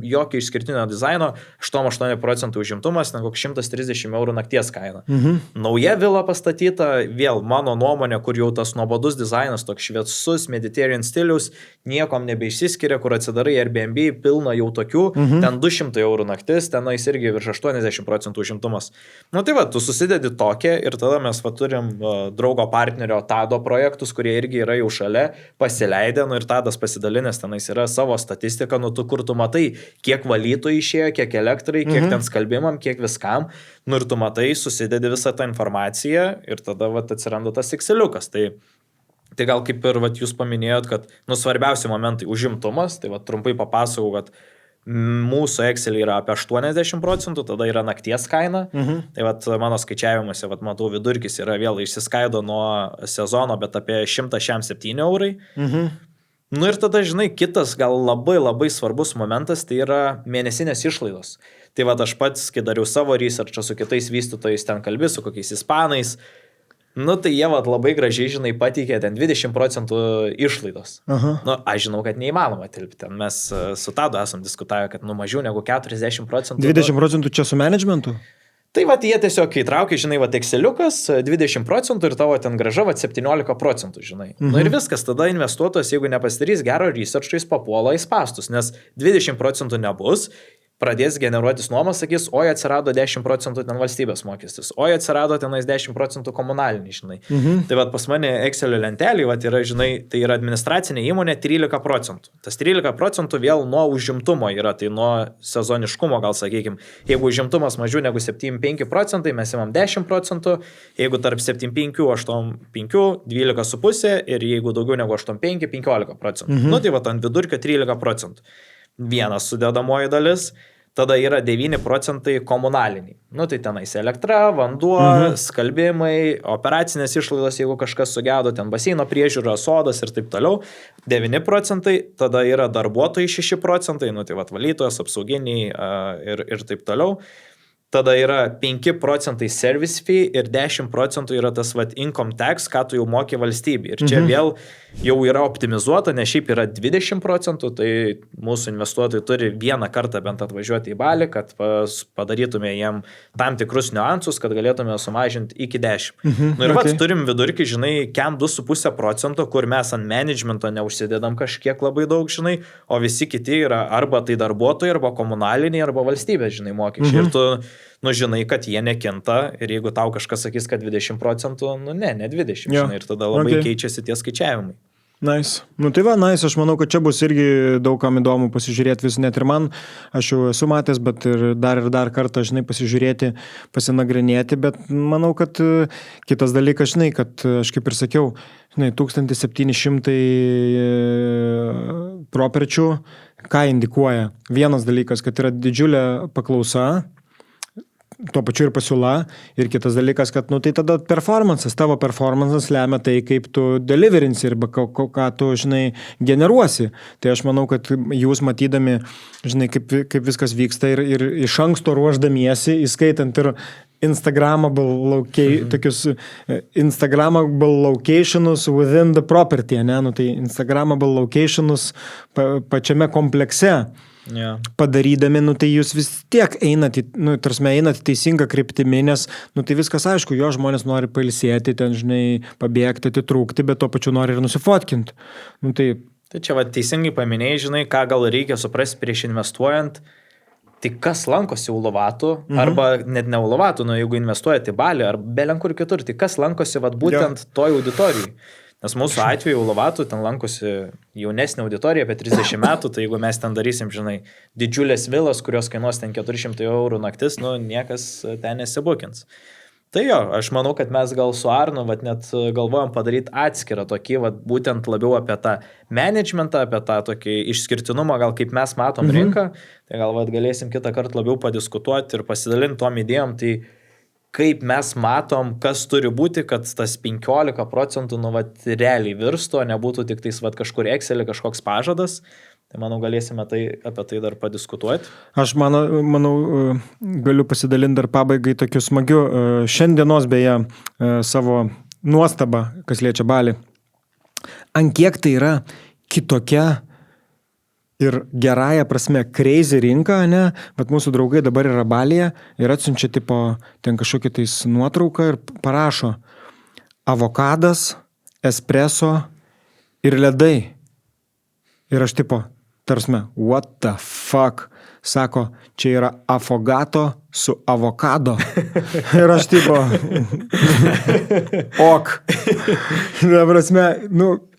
jokio išskirtinio dizaino, 8% užimtumas, ten koks 130 eurų nakties kaina. Nauja vila pastatyta, vėl mano nuomonė, kur jau tas nuobodus dizainas, toks šviesus, Mediterranean stilius, niekom nebeišsiskiria, kur atsidarai Airbnb, pilna jau tokių, ten 200 eurų naktis, tenais irgi virš 80% užimtumas. Nu tai va, tu susidedi tokią ir tada mes va turim draugo partnerio Tado projektus, kurie irgi yra jau šalia, pasileidę, nu ir Tadas pasidalinęs tenais yra savo statistiką, nu tu kur tu matai, kiek valytų išėjo, kiek elektrai, kiek ten skalbimam, kiek viskam, nu ir tu matai, susidedi visą tą informaciją ir tada vat atsiranda tas Exceliukas. Tai gal kaip ir vat jūs paminėjot, kad nu svarbiausi momentai užimtumas, tai vat trumpai papasakau, kad mūsų Excel yra apie 80%, tada yra nakties kaina. Tai vat mano skaičiavimuose, vat matau, vidurkis yra vėl išsiskaido nuo sezono, bet apie 107 eurai. Nu ir tada, žinai, kitas gal labai svarbus momentas, tai yra mėnesinės išlaidos. Tai va aš pats, kai dariau savo researchą su kitais vystytojais, ten kalbi, su kokiais ispanais, nu tai jie va labai gražiai, žinai, pateikė ten 20% išlaidos. Nu, aš žinau, kad neįmanoma tilpti. Ten mes su Tadu esam diskutavę, kad nu mažiau negu 40%. 20% čia su managementu? Tai va, jie tiesiog įtraukia, žinai, va, Exceliukas 20% ir tavo ten graža, va, 17%, žinai. Nu ir viskas, tada investuotojas, jeigu nepasidarys gero researcho, jis papuola į spastus, nes 20% nebus, pradės generuotis nuomas, sakys, oi atsirado 10% ten valstybės mokestis, oi atsirado tenais 10% komunaliniai, žinai. Tai va pas mane Excelio lentelį, va yra, žinai, tai yra administracinė įmonė 13%. Tas 13% vėl nuo užimtumo yra, tai nuo sezoniškumo gal sakykime. Jeigu užimtumas mažiau negu 7,5%, mes imam 10%, jeigu tarp 7,5, 8,5, 12,5 ir jeigu daugiau negu 8,5, 15%. Nu tai va ant vidurkio 13%. Vienas sudedamoji dalis. Tada yra 9% komunaliniai. Nu tai tenais elektra, vanduo, skalbimai, operacinės išlaidos, jeigu kažkas sugedo, ten baseino priežiūra, sodas ir taip toliau. 9%, tada yra darbuotojai 6%, nu tai valytojas, apsauginiai ir taip toliau. Tada yra 5% service fee ir 10% yra tas income tax, ką tu jau moki valstybei. Ir čia vėl jau yra optimizuota, nes šiaip yra 20%, tai mūsų investuotojai turi vieną kartą bent atvažiuoti į Balį, kad padarytume jiem tam tikrus niuansus, kad galėtume sumažinti iki 10. Nu ir pats turim vidurkį, žinai, kem 2,5%, kur mes ant managemento neužsidedam kažkiek labai daug, žinai, o visi kiti yra arba tai darbuotojai, arba komunaliniai, arba valstybės, žinai, mokesčiai. Ir tu nu žinai, kad jie nekinta ir jeigu tau kažkas sakys, kad 20%, nu ne 20%, žinai, ir tada labai keičiasi tie skaičiavimai. Nice. Nu tai va, nice, aš manau, kad čia bus irgi daug kam įdomu pasižiūrėti vis, net ir man, aš jau esu matęs, bet ir dar kartą, žinai, pasižiūrėti, pasinagrinėti, bet manau, kad kitas dalykas, žinai, kad aš kaip ir sakiau, žinai, 1700 properčių, ką indikuoja? Vienas dalykas, kad yra didžiulė paklausa, tuo pačiu ir pasiūla, ir kitas dalykas, kad, nu, tai tada tavo performances lemia tai, kaip tu deliverinsi ir ką tu, žinai, generuosi. Tai aš manau, kad jūs matydami, žinai, kaip viskas vyksta ir iš anksto ruoždamiesi, įskaitant ir Instagrammable locationus within the property, ne? Nu, tai Instagrammable locationus pačiame komplekse. Padarydami, nu tai jūs vis tiek einate teisingą kryptimį, nes, nu tai viskas aišku, jo žmonės nori pailsėti, ten, žinai, pabėgti, atitrūkti, bet tuo pačiu nori ir nusifotkinti. Nu tai Tai čia va teisingai paminėjai, žinai, ką gal reikia suprasti prieš investuojant. Tai kas lankosi Uluvatų, arba net ne Uluvatų, jeigu investuojate į Balį, ar belenkur kitur, tai kas lankosi vat, būtent toj auditorijai. Nes mūsų atveju Uluvatų ten lankosi jaunesnė auditorija apie 30 metų, tai jeigu mes ten darysim, žinai, didžiulės vilas, kurios kainuos ten 400 eurų naktis, niekas ten nesibukins. Tai jo, aš manau, kad mes gal su Arnu vat, net galvojam padaryti atskirą tokį, vat, būtent labiau apie tą managementą, apie tą tokį išskirtinumą, gal kaip mes matom rinką, tai gal vat, galėsim kitą kartą labiau padiskutuoti ir pasidalinti tom idėjom, tai kaip mes matom, kas turi būti, kad tas 15% vat, realiai virsto, nebūtų tik tais vat, kažkur Excel'e kažkoks pažadas. Tai manau, galėsime apie tai dar padiskutuoti. Aš manau, galiu pasidalinti dar pabaigai tokiu smagiu šiandienos beje savo nuostabą, kas liečia Balį. Ant kiek tai yra kitokia ir gerąją prasme crazy rinka, ne? Bet mūsų draugai dabar yra Balyje ir atsiunčia tipo ten kažkokį tais nuotrauką ir parašo avokadas, espresso ir ledai. Ir aš tipo, tarsime, what the fuck? Sako, čia yra afogato su avokado. Ir aš tipo, ok. Ta prasme,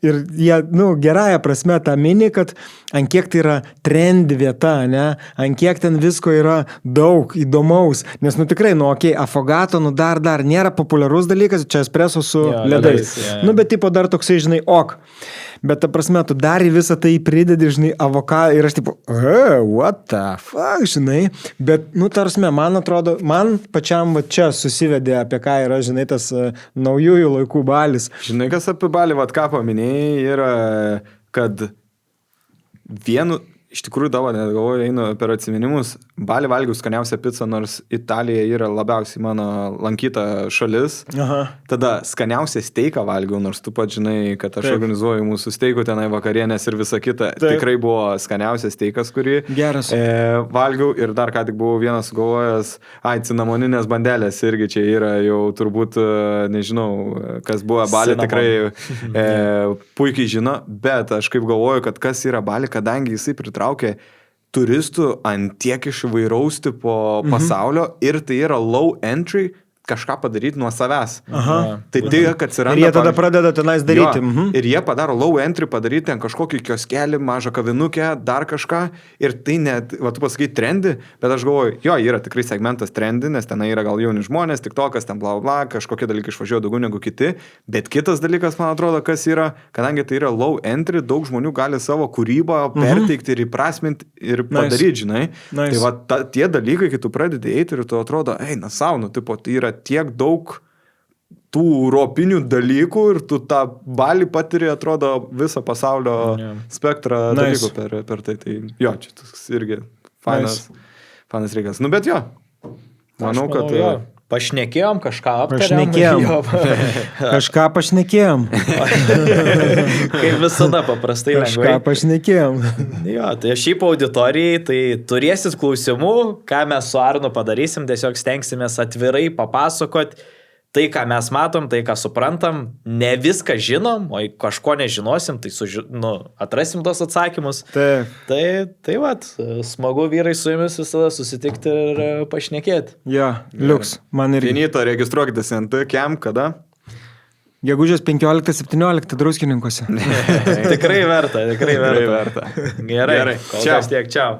ir jie, gerąją prasme tą mini, kad ant kiek tai yra trend vieta, ne? Ant kiek ten visko yra daug įdomaus. Nes, tikrai, okei, afogato, dar nėra populiarus dalykas, čia espresso su ledais. Bet tipo dar toksai, žinai, ok. Bet ta prasme, tu dar į visą tai pridedi, žinai, avokadą ir aš tipo, what the fuck, žinai. Bet, tarsi, man atrodo, man pačiam va čia susivedė, apie ką yra, žinai, tas naujųjų laikų Balis. Žinai, kas apie Balį, vat ką paminėjai, yra, kad iš tikrųjų dabar, net galvoju, einu per atsiminimus, Balį valgiau skaniausią pizzą, nors Italija yra labiausiai mano lankyta šalis. Aha. Tada skaniausią steiką valgiau, nors tu pat žinai, kad aš organizuoju mūsų steikų tenai vakarienės ir visa kita. Taip. Tikrai buvo skaniausias steikas, kurį valgiau ir dar ką tik buvau vienas sugalvojęs, cinamoninės bandelės irgi čia yra jau turbūt, nežinau, kas buvo Balį tikrai puikiai žino, bet aš kaip galvoju, kad kas yra Balį, kadangi jisai pritraukia turistų ant tiek iš įvairaus tipo pasaulio ir tai yra low entry kažką padaryti nuo savęs. Aha. Tai kad atsiranda... Ir jie tada pradeda tenais daryti. Ir jie padaro low entry, padaryti ten kažkokį kioskelį, mažą kavinukę, dar kažką. Ir tai net, tu pasakai, trendi, bet aš galvoju, yra tikrai segmentas trendi, nes ten yra gal jauni žmonės, TikTokas, ten bla bla, kažkokie dalykai išvažiuoja daugiau negu kiti. Bet kitas dalykas, man atrodo, kas yra, kadangi tai yra low entry, daug žmonių gali savo kūrybą perteikti ir įprasminti ir padaryti, žinai. Tai va, tie dalykai, kai tu pradedi eiti ir tu atrodo, tai yra tiek daug tų europinių dalykų ir tu tą Balį patiri, atrodo, visą pasaulio spektrą dalykų per tai. Tai jo, čia toks irgi fainas reikas. Bet jo, manau, kad... Pašnekėjom, kažką aptarėm. Kažką pašnekėjom. Kaip visada, paprastai lengvai. Kažką pašnekėjom. Jo, tai šiaip auditorijai, tai turėsit klausimų, ką mes su Arnu padarysim, tiesiog stengsimės atvirai papasakot tai, ką mes matom, tai, ką suprantam, ne viską žinom, o kažko nežinosim, tai atrasim tos atsakymus. Tai vat, smagu vyrai su jumis visada susitikti ir pašnekėti. Ja, liuks, man irgi. Finito, registruokitės ant Camp, kada? Gegužės 15-17 Druskininkuose. Tikrai verta. Gerai. Kol kas tiek, čiau.